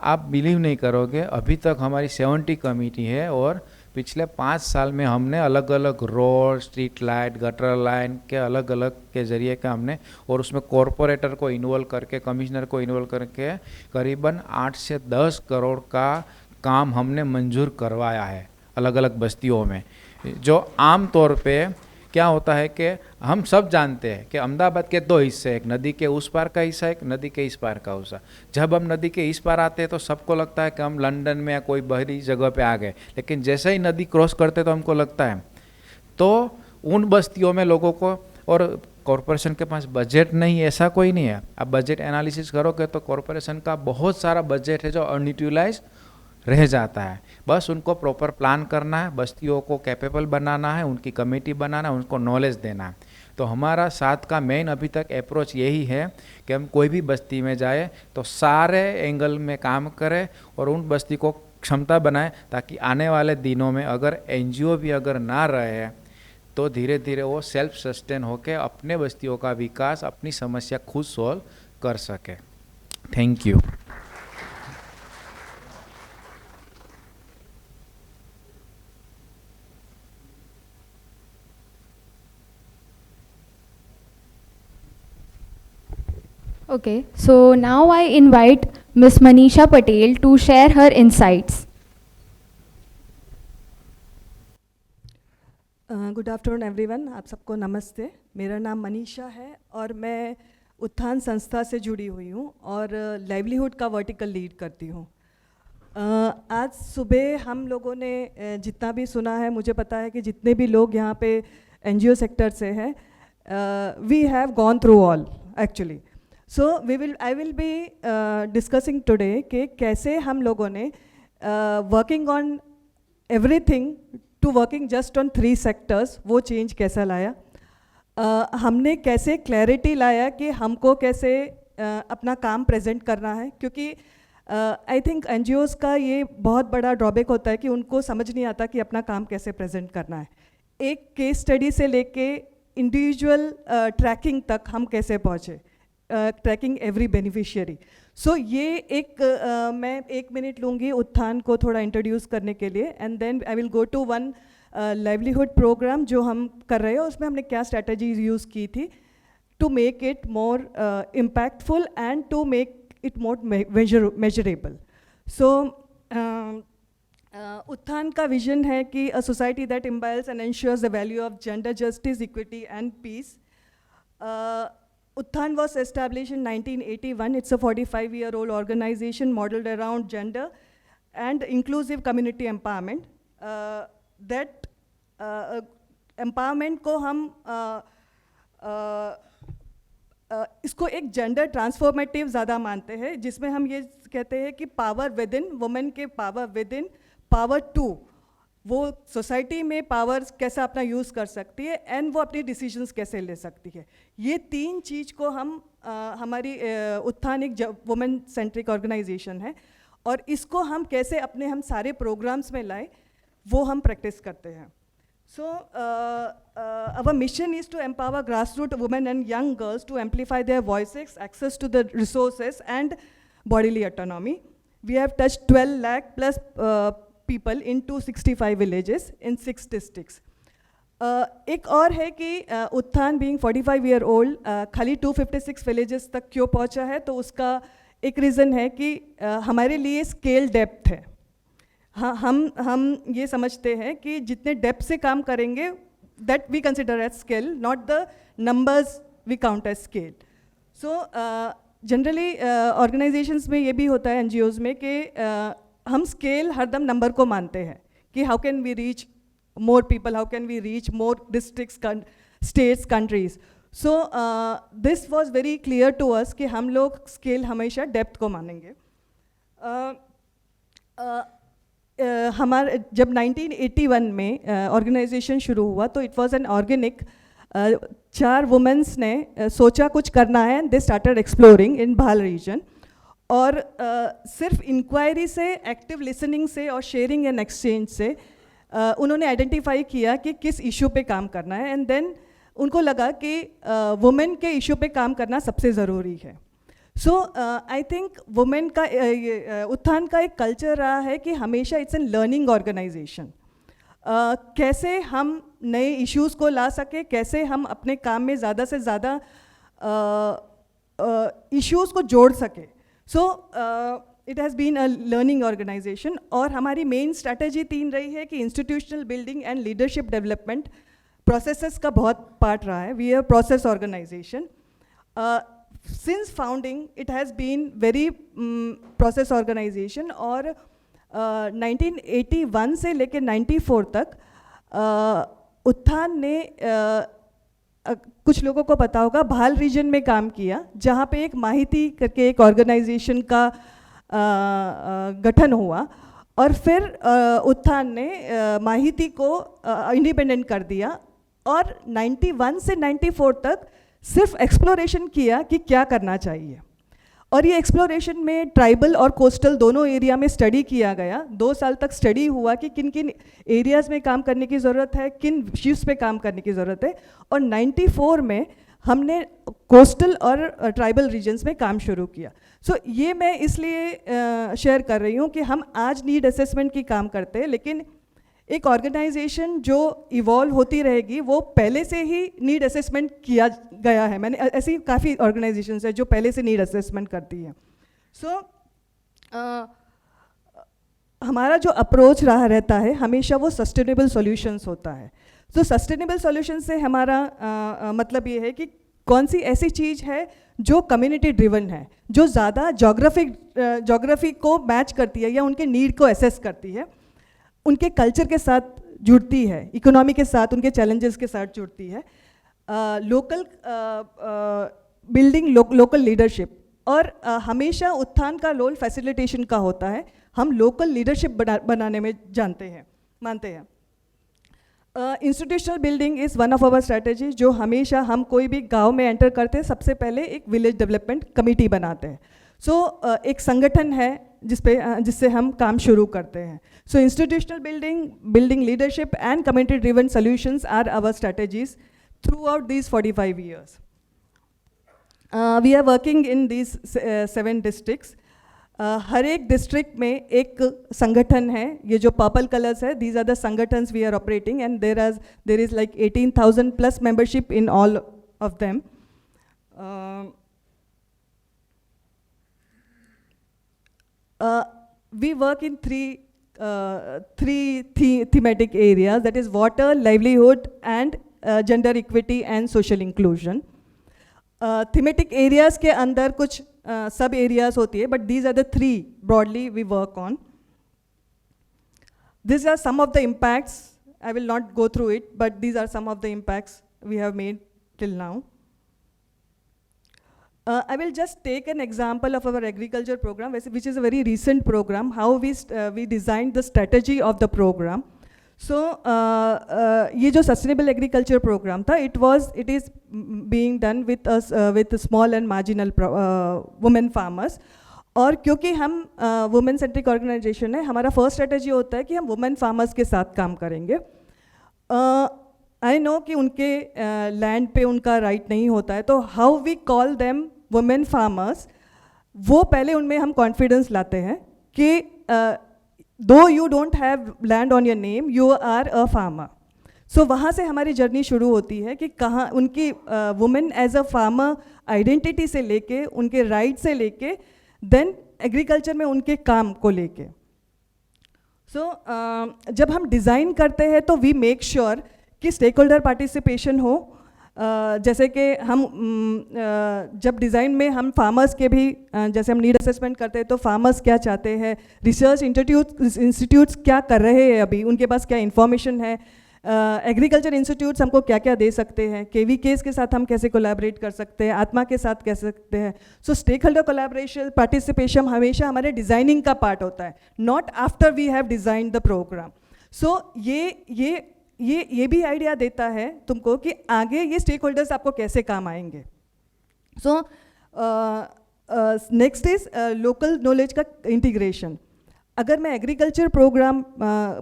आप बिलीव नहीं करोगे, अभी तक हमारी 70 कमेटी है और पिछले 5 साल में हमने अलग अलग road, street light, gutter line के अलग अलग के ज़रिए का हमने, और उसमें कॉरपोरेटर को इन्वॉल्व करके, कमिश्नर को इन्वॉल्व करके करीबन 8 से 10 करोड़ का काम हमने मंजूर करवाया है अलग अलग बस्तियों में। जो आम तौर पे क्या होता है कि हम सब जानते हैं कि अहमदाबाद के 2 हिस्से, एक नदी के उस पार का हिस्सा, एक नदी के इस पार का हिस्सा। जब हम नदी के इस पार आते हैं तो सबको लगता है कि हम लंदन में या कोई बहरी जगह पे आ गए, लेकिन जैसे ही नदी क्रॉस करते तो हमको लगता है, तो उन बस्तियों में लोगों को, और कॉरपोरेशन के पास बजट नहीं है ऐसा कोई नहीं है। अब बजट एनालिसिस करोगे तो कॉरपोरेशन का बहुत सारा बजट है जो अनयूटिलाइज रह जाता है। बस उनको प्रॉपर प्लान करना है, बस्तियों को कैपेबल बनाना है, उनकी कमेटी बनाना है, उनको नॉलेज देना है। तो हमारा 7 का मेन अभी तक अप्रोच यही है कि हम कोई भी बस्ती में जाए तो सारे एंगल में काम करें और उन बस्ती को क्षमता बनाए, ताकि आने वाले दिनों में अगर NGO भी अगर ना रहे तो धीरे धीरे वो सेल्फ सस्टेन होके अपने बस्तियों का विकास, अपनी समस्या खुद सॉल्व कर सके. Thank you. Okay, so now I invite Ms. Manisha Patel to share her insights. Good afternoon everyone. आप सबको नमस्ते. मेरा नाम मनीषा है और मैं उत्थान संस्था से जुड़ी हुई हूँ और लाइवलीहुड का वर्टिकल लीड करती हूँ. आज सुबह हम लोगों ने जितना भी सुना है, मुझे पता है कि जितने भी लोग यहाँ पे NGO सेक्टर से हैं, we have gone through all actually. So I will be discussing today कि कैसे हम लोगों ने working on everything to working just on 3 sectors, वो चेंज कैसा लाया. हमने कैसे क्लैरिटी लाया कि हमको कैसे अपना काम प्रेजेंट करना है, क्योंकि आई थिंक NGOs का ये बहुत बड़ा ड्रॉबैक होता है कि उनको समझ नहीं आता कि अपना काम कैसे प्रेजेंट करना है. एक केस स्टडी से लेके इंडिविजुअल ट्रैकिंग तक हम कैसे पहुँचे, ट्रैकिंग एवरी बेनिफिशियरी. सो ये एक मैं 1 मिनट लूँगी उत्थान को थोड़ा इंट्रोड्यूस करने के लिए, and then I will go to one livelihood programme जो हम कर रहे हैं. उसमें हमने क्या स्ट्रैटेजीज यूज़ की थी to make it more impactful and to make it more measurable. So Uthan का विजन है कि a society that imbibes and ensures the value of gender justice, equity and peace. Uthan was established in 1981. It's a 45-year-old organization modeled around gender and inclusive community empowerment. That empowerment को हम इसको एक gender transformative ज़्यादा मानते हैं, जिसमें हम ये कहते हैं कि पावर विद इन, वुमेन के power within, power to, वो सोसाइटी में पावर कैसा अपना यूज़ कर सकती है एंड वो अपनी डिसीजंस कैसे ले सकती है. ये 3 चीज़ को हम हमारी उत्थान एक वुमेन सेंट्रिक ऑर्गेनाइजेशन है और इसको हम कैसे अपने हम सारे प्रोग्राम्स में लाए, वो हम प्रैक्टिस करते हैं. So our mission is to empower grass root women and young girls to amplify their voices, access to the resources and bodily autonomy. We have touched 12 lakh plus people in 265 villages in 6 districts. एक और है कि उत्थान being 45 year old खाली 256 villages तक क्यों पहुंचा है, तो उसका एक रीज़न है कि हमारे लिए स्केल डेप्थ है. हाँ, हम ये समझते हैं कि जितने डेप्थ से काम करेंगे that we consider as scale, not the numbers we count as scale. So generally organisations में ये भी होता है NGOs में कि हम स्केल हरदम नंबर को मानते हैं कि how can we reach more people, how can we reach more districts, states, countries. So this was very clear to us कि हम लोग scale हमेशा depth को मानेंगे. हमारे जब 1981 में organization शुरू हुआ तो it was an organic, 4 women's ने सोचा कुछ करना है, they started exploring in Bhal region. और सिर्फ इंक्वायरी से, एक्टिव लिसनिंग से और शेयरिंग एंड एक्सचेंज से उन्होंने आइडेंटिफाई किया कि किस इशू पे काम करना है, एंड देन उनको लगा कि वुमेन के इशू पे काम करना सबसे ज़रूरी है. सो आई थिंक वुमेन का उत्थान का एक कल्चर रहा है कि हमेशा इट्स एन लर्निंग ऑर्गेनाइजेशन. कैसे हम नए इश्यूज़ को ला सके, कैसे हम अपने काम में ज़्यादा से ज़्यादा इश्यूज़ को जोड़ सके. So it has been a learning organisation. और हमारी मेन स्ट्रैटेजी 3 रही है कि institutional building and leadership development processes का बहुत पार्ट रहा है. We are process organisation. Since founding it has been very process organisation. और 1981 से लेकर 94 तक उत्थान ने कुछ लोगों को पता होगा भाल रीजन में काम किया, जहाँ पे एक माहिती करके एक ऑर्गेनाइजेशन का गठन हुआ. और फिर उत्थान ने माहिती को इंडिपेंडेंट कर दिया और 91 से 94 तक सिर्फ एक्सप्लोरेशन किया कि क्या करना चाहिए. और ये एक्सप्लोरेशन में ट्राइबल और कोस्टल दोनों एरिया में स्टडी किया गया। 2 साल तक स्टडी हुआ कि किन किन एरियाज़ में काम करने की ज़रूरत है, किन शिफ्ट्स पे काम करने की ज़रूरत है, और 94 में हमने कोस्टल और ट्राइबल रीजन्स में काम शुरू किया। सो ये मैं इसलिए शेयर कर रही हूँ कि हम आज नीड असेसमेंट की काम करते हैं, लेकिन एक ऑर्गेनाइजेशन जो इवॉल्व होती रहेगी वो पहले से ही नीड असेसमेंट किया गया है। मैंने ऐसी काफ़ी ऑर्गेनाइजेशंस है जो पहले से नीड असेसमेंट करती हैं। सो हमारा जो अप्रोच रहा रहता है हमेशा वो सस्टेनेबल सॉल्यूशंस होता है। तो सस्टेनेबल सॉल्यूशन से हमारा मतलब ये है कि कौन सी ऐसी चीज़ है जो कम्युनिटी ड्रिवन है, जो ज़्यादा जोग्राफी को मैच करती है या उनके नीड को एसेस करती है, उनके कल्चर के साथ जुड़ती है, इकोनॉमी के साथ, उनके चैलेंजेस के साथ जुड़ती है, लोकल बिल्डिंग लोकल लीडरशिप, और हमेशा उत्थान का रोल फैसिलिटेशन का होता है। हम लोकल लीडरशिप बनाने में मानते हैं। Institutional building is one of our strategy, जो हमेशा हम कोई भी गांव में एंटर करते हैं सबसे पहले एक विलेज डेवलपमेंट कमेटी बनाते हैं। सो एक संगठन है जिससे हम काम शुरू करते हैं। So institutional building leadership and community driven solutions are our strategies throughout these 45 years. We are working in these 7 districts. हर एक डिस्ट्रिक्ट में एक संगठन है, ये जो पर्पल कलर्स है, दीज आर द संगठन्स we are operating, and there is like 18,000 plus membership in all of them. We work in three thematic areas, that is water, livelihood, and gender equity and social inclusion. Thematic areas के अंदर कुछ सब areas होती है, but these are the 3 broadly we work on. These are some of the impacts. I will not go through it, but these are some of the impacts we have made till now. I will just take an example of our agriculture program, which is a very recent program, how we designed the strategy of the program. So, ये जो sustainable agriculture program था, it is being done with us with small and marginal women farmers. और क्योंकि हम women centric organisation है, हमारा first strategy होता है कि हम वुमेन फार्मर्स के साथ काम करेंगे। आई नो कि उनके लैंड पे उनका राइट नहीं होता है, तो how we call them women farmers, वो पहले उनमें हम कॉन्फिडेंस लाते हैं कि दो you don't have land on your name, you are a farmer. So वहाँ से हमारी जर्नी शुरू होती है कि कहाँ उनकी women as a farmer identity से लेके, उनके राइट से लेके, देन एग्रीकल्चर में उनके काम को लेके। सो जब हम डिज़ाइन करते हैं तो वी मेक श्योर कि स्टेक होल्डर पार्टिसिपेशन हो। जैसे कि हम जब डिज़ाइन में हम फार्मर्स के भी जैसे हम नीड असेसमेंट करते हैं तो फार्मर्स क्या चाहते हैं, रिसर्च इंस्टीट्यूट्स क्या कर रहे हैं, अभी उनके पास क्या इंफॉर्मेशन है, एग्रीकल्चर इंस्टीट्यूट्स हमको क्या क्या दे सकते हैं, KVKs के साथ हम कैसे कोलैबोरेट कर सकते हैं, आत्मा के साथ कैसे सकते हैं। So stakeholder collaboration participation हमेशा हमारे डिज़ाइनिंग का पार्ट होता है, not after we have design the programme. So ये भी आइडिया देता है तुमको कि आगे ये स्टेक होल्डर्स आपको कैसे काम आएंगे। So next is local knowledge का इंटीग्रेशन। अगर मैं एग्रीकल्चर प्रोग्राम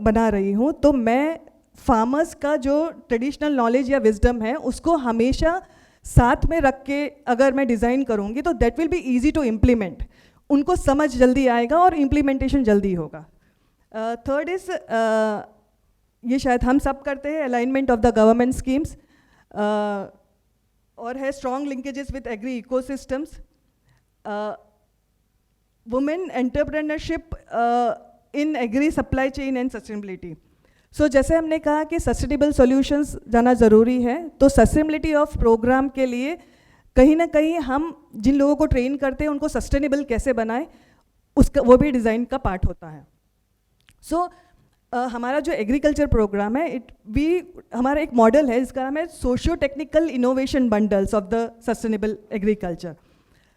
बना रही हूँ तो मैं फार्मर्स का जो ट्रेडिशनल नॉलेज या विजडम है उसको हमेशा साथ में रख के अगर मैं डिज़ाइन करूँगी तो that will be easy to implement, उनको समझ जल्दी आएगा और इम्प्लीमेंटेशन जल्दी होगा। थर्ड इज़ ये शायद हम सब करते हैं, alignment of the government schemes, और है strong linkages with agri ecosystems, women entrepreneurship in agri supply chain and sustainability. So जैसे हमने कहा कि सस्टेनेबल सॉल्यूशंस जाना ज़रूरी है, तो सस्टेनेबिलिटी ऑफ प्रोग्राम के लिए कहीं ना कहीं हम जिन लोगों को ट्रेन करते हैं उनको सस्टेनेबल कैसे बनाएं, उसका वो भी डिज़ाइन का पार्ट होता है। सो हमारा जो एग्रीकल्चर प्रोग्राम है हमारा एक मॉडल है जिसका नाम है socio technical innovation bundles of the sustainable agriculture.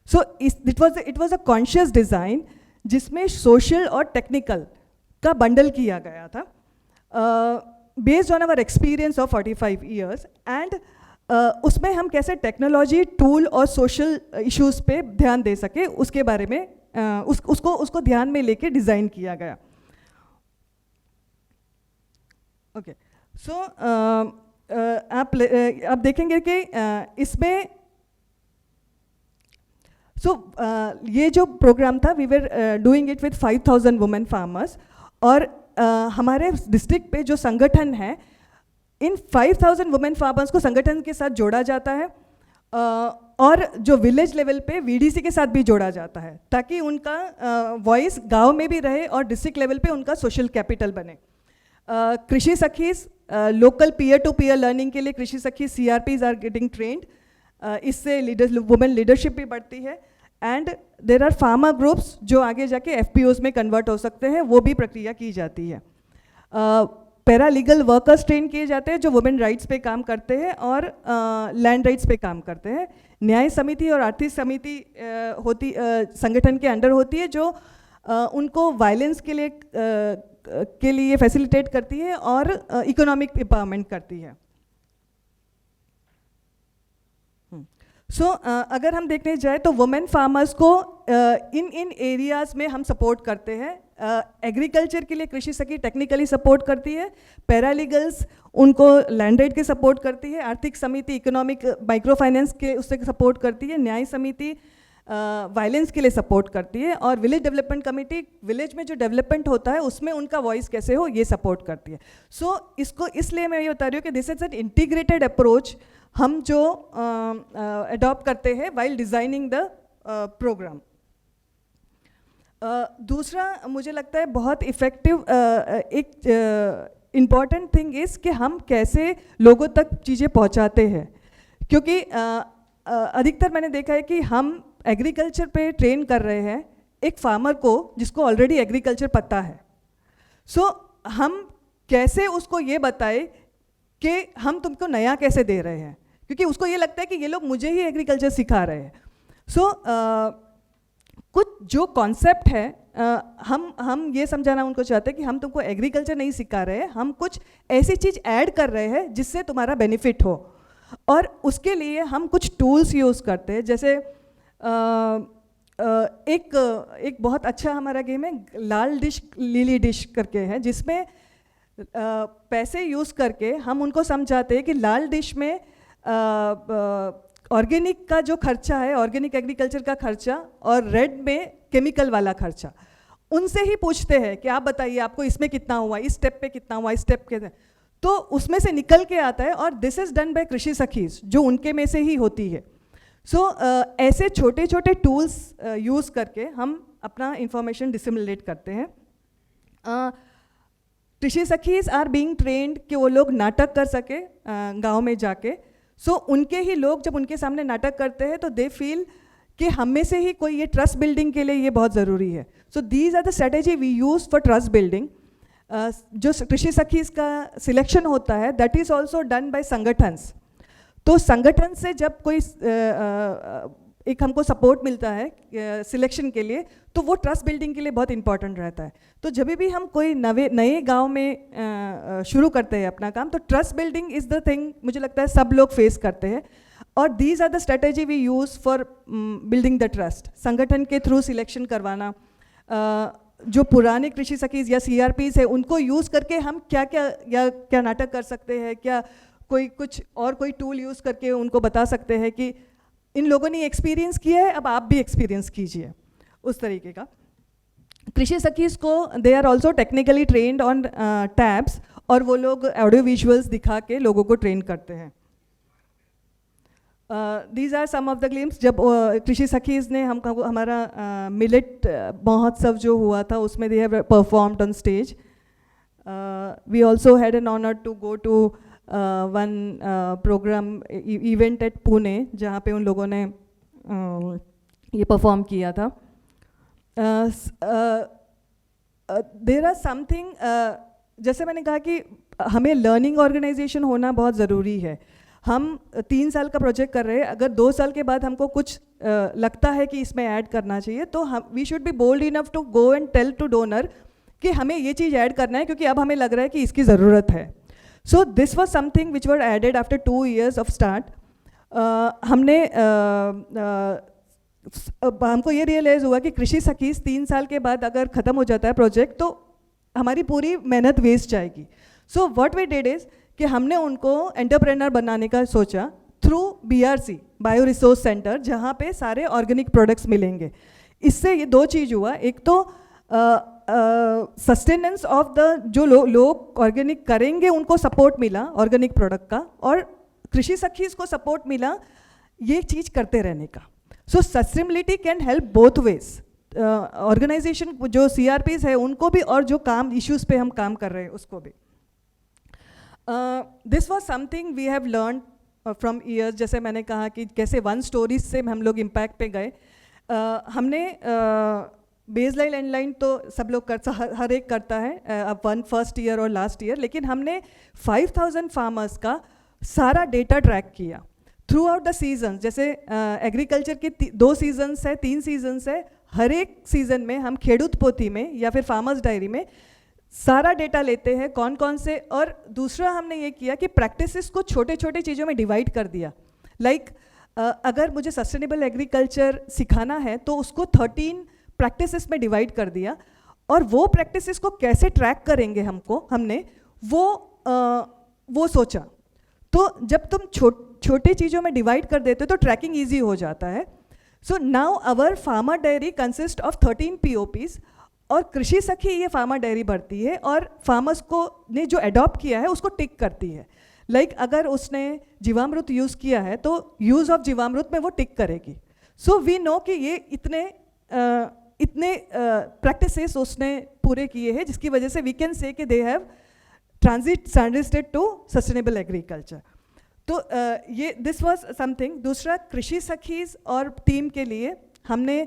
So it was a conscious design जिसमें सोशल और टेक्निकल का बंडल किया गया था, based on our experience of 45 years, and उसमें हम कैसे टेक्नोलॉजी, टूल और सोशल इश्यूज पे ध्यान दे सके, उसके बारे में उसको ध्यान में लेके डिज़ाइन किया गया. ओके, सो आप देखेंगे कि इसमें ये जो प्रोग्राम था, we were doing it with 5000 women farmers. और हमारे डिस्ट्रिक्ट पे जो संगठन है, इन 5000 वुमेन फार्मर्स को संगठन के साथ जोड़ा जाता है, और जो विलेज लेवल पे वीडीसी के साथ भी जोड़ा जाता है, ताकि उनका वॉइस गांव में भी रहे और डिस्ट्रिक्ट लेवल पे उनका सोशल कैपिटल बने. कृषि सखीज, local peer to peer learning के लिए कृषि सखी CRPs आर गेटिंग ट्रेंड. इससे वुमेन लीडरशिप भी बढ़ती है. And there are farmer groups जो आगे जाके FPOs में कन्वर्ट हो सकते हैं, वो भी प्रक्रिया की जाती है. पैरालीगल वर्कर्स ट्रेन किए जाते हैं जो वुमेन राइट्स पे काम करते हैं और लैंड राइट्स पे काम करते हैं. न्याय समिति और आर्थिक समिति संगठन के अंडर होती है, जो उनको वायलेंस के लिए फैसिलिटेट करती है और इकोनॉमिक एम्पावरमेंट करती है. अगर हम देखने जाए तो वुमेन फार्मर्स को इन एरियाज़ में हम सपोर्ट करते हैं. एग्रीकल्चर के लिए कृषि सखी टेक्निकली सपोर्ट करती है. पैरालीगल्स उनको लैंड राइट के सपोर्ट करती है. आर्थिक समिति इकोनॉमिक माइक्रो फाइनेंस के उससे सपोर्ट करती है. न्याय समिति वायलेंस के लिए सपोर्ट करती है. और विलेज डेवलपमेंट कमेटी, विलेज में जो डेवलपमेंट होता है उसमें उनका वॉइस कैसे हो, ये सपोर्ट करती है. इसको इसलिए मैं ये बता रही हूँ कि this is an integrated approach हम जो अडॉप्ट करते हैं वाइल डिज़ाइनिंग द प्रोग्राम. दूसरा मुझे लगता है बहुत इफ़ेक्टिव एक इम्पॉर्टेंट थिंग इज़ कि हम कैसे लोगों तक चीज़ें पहुंचाते हैं. क्योंकि अधिकतर मैंने देखा है कि हम एग्रीकल्चर पे ट्रेन कर रहे हैं एक फार्मर को जिसको ऑलरेडी एग्रीकल्चर पता है. हम कैसे उसको ये बताए कि हम तुमको नया कैसे दे रहे हैं, क्योंकि उसको ये लगता है कि ये लोग मुझे ही एग्रीकल्चर सिखा रहे हैं. कुछ जो कॉन्सेप्ट है हम ये समझाना उनको चाहते हैं कि हम तुमको एग्रीकल्चर नहीं सिखा रहे हैं, हम कुछ ऐसी चीज़ ऐड कर रहे हैं जिससे तुम्हारा बेनिफिट हो. और उसके लिए हम कुछ टूल्स यूज़ करते हैं. जैसे एक बहुत अच्छा हमारा गेम है लाल डिश लीली डिश करके है, जिसमें पैसे यूज़ करके हम उनको समझाते हैं कि लाल डिश में ऑर्गेनिक का जो खर्चा है, ऑर्गेनिक एग्रीकल्चर का खर्चा, और रेड में केमिकल वाला खर्चा. उनसे ही पूछते हैं कि आप बताइए आपको इसमें कितना हुआ, इस स्टेप पे कितना हुआ, इस स्टेप के, तो उसमें से निकल के आता है. और दिस इज़ डन बाय कृषि सखीज जो उनके में से ही होती है. ऐसे छोटे छोटे टूल्स यूज़ करके हम अपना इंफॉर्मेशन डिसिमिलेट करते हैं. कृषि सखीज आर बीइंग ट्रेंड कि वो लोग नाटक कर सके गांव में जाके. उनके ही लोग जब उनके सामने नाटक करते हैं तो दे फील कि हम में से ही कोई, ये ट्रस्ट बिल्डिंग के लिए ये बहुत ज़रूरी है. These are the strategy we use for trust building. जो कृषि सखीज का सिलेक्शन होता है that is also done by संगठन्स. तो संगठन से जब कोई एक हमको सपोर्ट मिलता है सिलेक्शन के लिए, तो वो ट्रस्ट बिल्डिंग के लिए बहुत इंपॉर्टेंट रहता है. तो जब भी हम कोई नए गांव में शुरू करते हैं अपना काम, तो trust building is the thing मुझे लगता है सब लोग फेस करते हैं. और these are the strategy we use for building the trust. संगठन के थ्रू सिलेक्शन करवाना, जो पुराने कृषि सखीज या CRPs है उनको यूज़ करके हम क्या नाटक कर सकते हैं, क्या कोई टूल यूज़ करके उनको बता सकते हैं कि इन लोगों ने एक्सपीरियंस किया है, अब आप भी एक्सपीरियंस कीजिए, उस तरीके का. कृषि सखीज को they are also technically trained on tabs, और वो लोग ऑडियो विजुअल्स दिखा के लोगों को ट्रेन करते हैं. These are some of the glimpse. जब कृषि सखीज ने हमारा मिलेट महोत्सव जो हुआ था उसमें they have performed on stage. We also had an honour to go to one programme event at Pune, जहाँ पे उन लोगों ने ये परफॉर्म किया था. देर आर समथिंग, जैसे मैंने कहा कि हमें लर्निंग ऑर्गेनाइजेशन होना बहुत ज़रूरी है. हम 3 साल का प्रोजेक्ट कर रहे हैं, अगर 2 साल के बाद हमको कुछ लगता है कि इसमें ऐड करना चाहिए, तो हम we should be bold enough to go and tell to donor कि हमें ये चीज़ ऐड करना है, क्योंकि अब हमें लग रहा है कि इसकी ज़रूरत है. So this was something which were added after 2 years of start. हमने अब हमको ये रियलाइज़ हुआ कि कृषि सखीज 3 साल के बाद अगर ख़त्म हो जाता है प्रोजेक्ट तो हमारी पूरी मेहनत वेस्ट जाएगी. So what we did is कि हमने उनको एंटरप्रेन्योर बनाने का सोचा through BRC bio resource centre, जहाँ पे सारे ऑर्गेनिक प्रोडक्ट्स मिलेंगे. इससे ये 2 चीज़ हुआ. एक तो सस्टेनेंस ऑफ द जो लोग ऑर्गेनिक करेंगे उनको सपोर्ट मिला ऑर्गेनिक प्रोडक्ट का, और कृषि सखीज को सपोर्ट मिला ये चीज़ करते रहने का. So sustainability can help both ways. Organisation जो CRPs है उनको भी, और जो काम इश्यूज़ पे हम काम कर रहे हैं उसको भी. This was something we have learn from years. जैसे मैंने कहा कि कैसे 1 स्टोरीज से हम लोग इम्पैक्ट पे गए. हमने बेस लाइन एंड लाइन तो सब लोग हर एक करता है, अब 1 फर्स्ट ईयर और लास्ट ईयर, लेकिन हमने 5000 फार्मर्स का सारा डेटा ट्रैक किया थ्रू आउट द सीजन. जैसे एग्रीकल्चर के 2 सीजन्स है, 3 सीजन्स है. हर एक सीजन में हम खेडूत पोथी में या फिर फार्मर्स डायरी में सारा डेटा लेते हैं कौन कौन से. और दूसरा हमने ये किया कि प्रैक्टिसेस को छोटे छोटे चीज़ों में डिवाइड कर दिया. लाइक अगर मुझे सस्टेनेबल एग्रीकल्चर सिखाना है तो उसको 13 प्रैक्टिसेस में डिवाइड कर दिया, और वो प्रैक्टिसेस को कैसे ट्रैक करेंगे हमने वो सोचा. तो जब तुम छोटे चीज़ों में डिवाइड कर देते हो तो ट्रैकिंग ईजी हो जाता है. So now our farmer diary consist of 13 POPs, और कृषि सखी ये फार्मर डायरी भरती है और फार्मर्स को ने जो अडॉप्ट किया है उसको टिक करती है. लाइक अगर उसने जीवामृत यूज़ किया है तो यूज़ ऑफ जीवामृत में वो टिक करेगी. सो वी नो कि ये इतने प्रैक्टिसेस उसने पूरे किए हैं, जिसकी वजह से वी कैन से कि they have transited to sustainable agriculture. तो ये दिस वाज समथिंग. दूसरा, कृषि सखीज और टीम के लिए हमने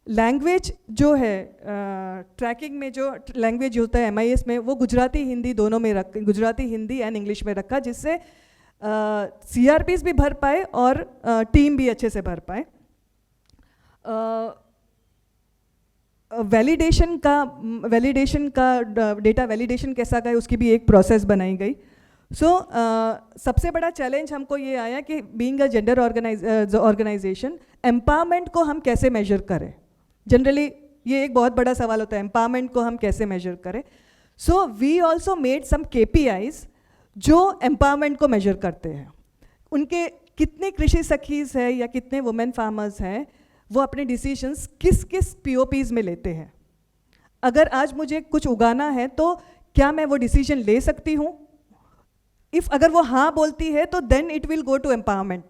लैंग्वेज जो है ट्रैकिंग में जो लैंग्वेज होता है MIS में, वो गुजराती हिंदी दोनों में गुजराती हिंदी एंड इंग्लिश में रखा, जिससे CRPs भी भर पाए और टीम भी अच्छे से भर पाए. वैलिडेशन का डेटा वैलिडेशन कैसा का है उसकी भी एक प्रोसेस बनाई गई. सो सबसे बड़ा चैलेंज हमको ये आया कि being a gender organisation, empowerment को हम कैसे मेजर करें. जनरली ये एक बहुत बड़ा सवाल होता है, एम्पावरमेंट को हम कैसे मेजर करें. So we also made some KPIs जो एम्पावरमेंट को मेजर करते हैं. उनके कितने कृषि सखीज है या कितने वुमेन फार्मर्स हैं, वो अपने डिसीजंस किस किस POPs में लेते हैं. अगर आज मुझे कुछ उगाना है तो क्या मैं वो डिसीजन ले सकती हूँ. अगर वो हाँ बोलती है तो then it will go to empowerment.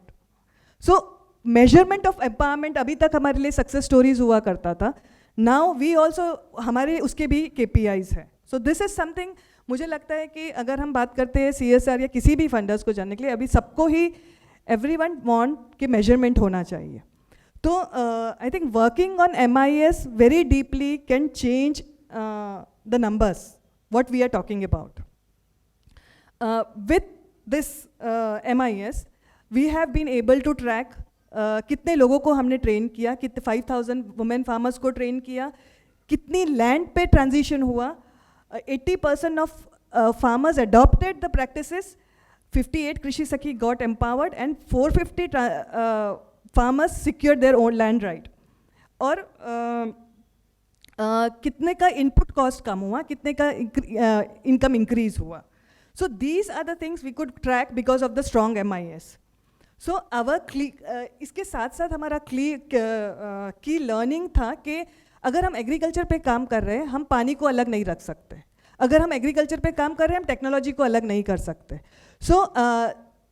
So measurement of empowerment अभी तक हमारे लिए सक्सेस स्टोरीज हुआ करता था. नाउ वी ऑल्सो हमारे उसके भी KPIs है. So this is something. मुझे लगता है कि अगर हम बात करते हैं CSR या किसी भी फंडर्स को जानने के लिए, अभी सबको ही एवरीवन वांट कि मेजरमेंट होना चाहिए. तो I think working on MIS very deeply can change the numbers what we are talking about. With this MIS, we have been able to track कितने लोगों को हमने ट्रेन किया, कितने 5000 वुमेन फार्मर्स को ट्रेन किया, कितनी लैंड पे ट्रांजिशन हुआ. 80% of farmers adopted the practices. 58 कृषि सखी got empowered and 450 farmers secured their own land right. और कितने का इनपुट कॉस्ट कम हुआ, कितने का इनकम इंक्रीज हुआ. So these are the things we could track because of the strong MIS. So our इसके साथ साथ हमारा की लर्निंग था कि अगर हम एग्रीकल्चर पे काम कर रहे हैं, हम पानी को अलग नहीं रख सकते. अगर हम एग्रीकल्चर पे काम कर रहे हैं, हम टेक्नोलॉजी को अलग नहीं कर सकते. सो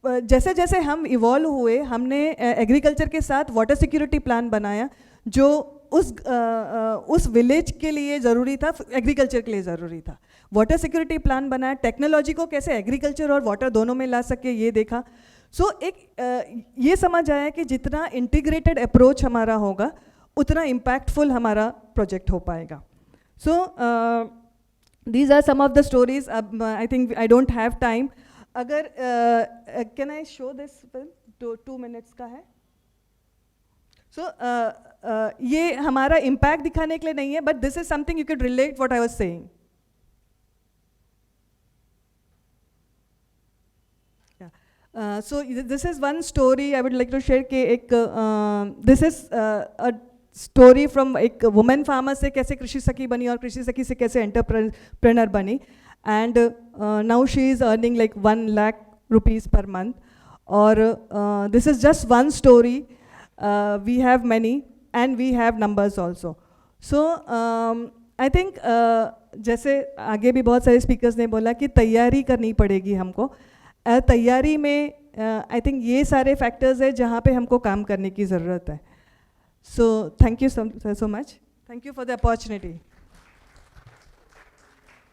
जैसे जैसे हम इवॉल्व हुए, हमने एग्रीकल्चर के साथ वाटर सिक्योरिटी प्लान बनाया जो उस विलेज के लिए ज़रूरी था, एग्रीकल्चर के लिए ज़रूरी था. वाटर सिक्योरिटी प्लान बनाया, टेक्नोलॉजी को कैसे एग्रीकल्चर और वाटर दोनों में ला सके ये देखा. सो ये समझ आया कि जितना इंटीग्रेटेड अप्रोच हमारा होगा उतना इम्पैक्टफुल हमारा प्रोजेक्ट हो पाएगा. So these are some of the stories. I think I don't have time. अगर can I show this film 2 minutes का है. सो ये हमारा इम्पैक्ट दिखाने के लिए नहीं है, but this is something you can relate what I was saying. So this is one story I would like to share कि एक this is a story from एक woman farmer से कैसे कृषि सखी बनी और कृषि सखी से कैसे entrepreneur बनी, and now she is earning like 1 lakh rupees per month. और this is just one story. We have many and we have numbers also. So I think जैसे आगे भी बहुत सारे स्पीकर्स ने बोला कि तैयारी करनी पड़ेगी हमको. तैयारी में आई थिंक ये सारे फैक्टर्स है जहाँ पे हमको काम करने की ज़रूरत है. So thank you so much. Thank you for the opportunity.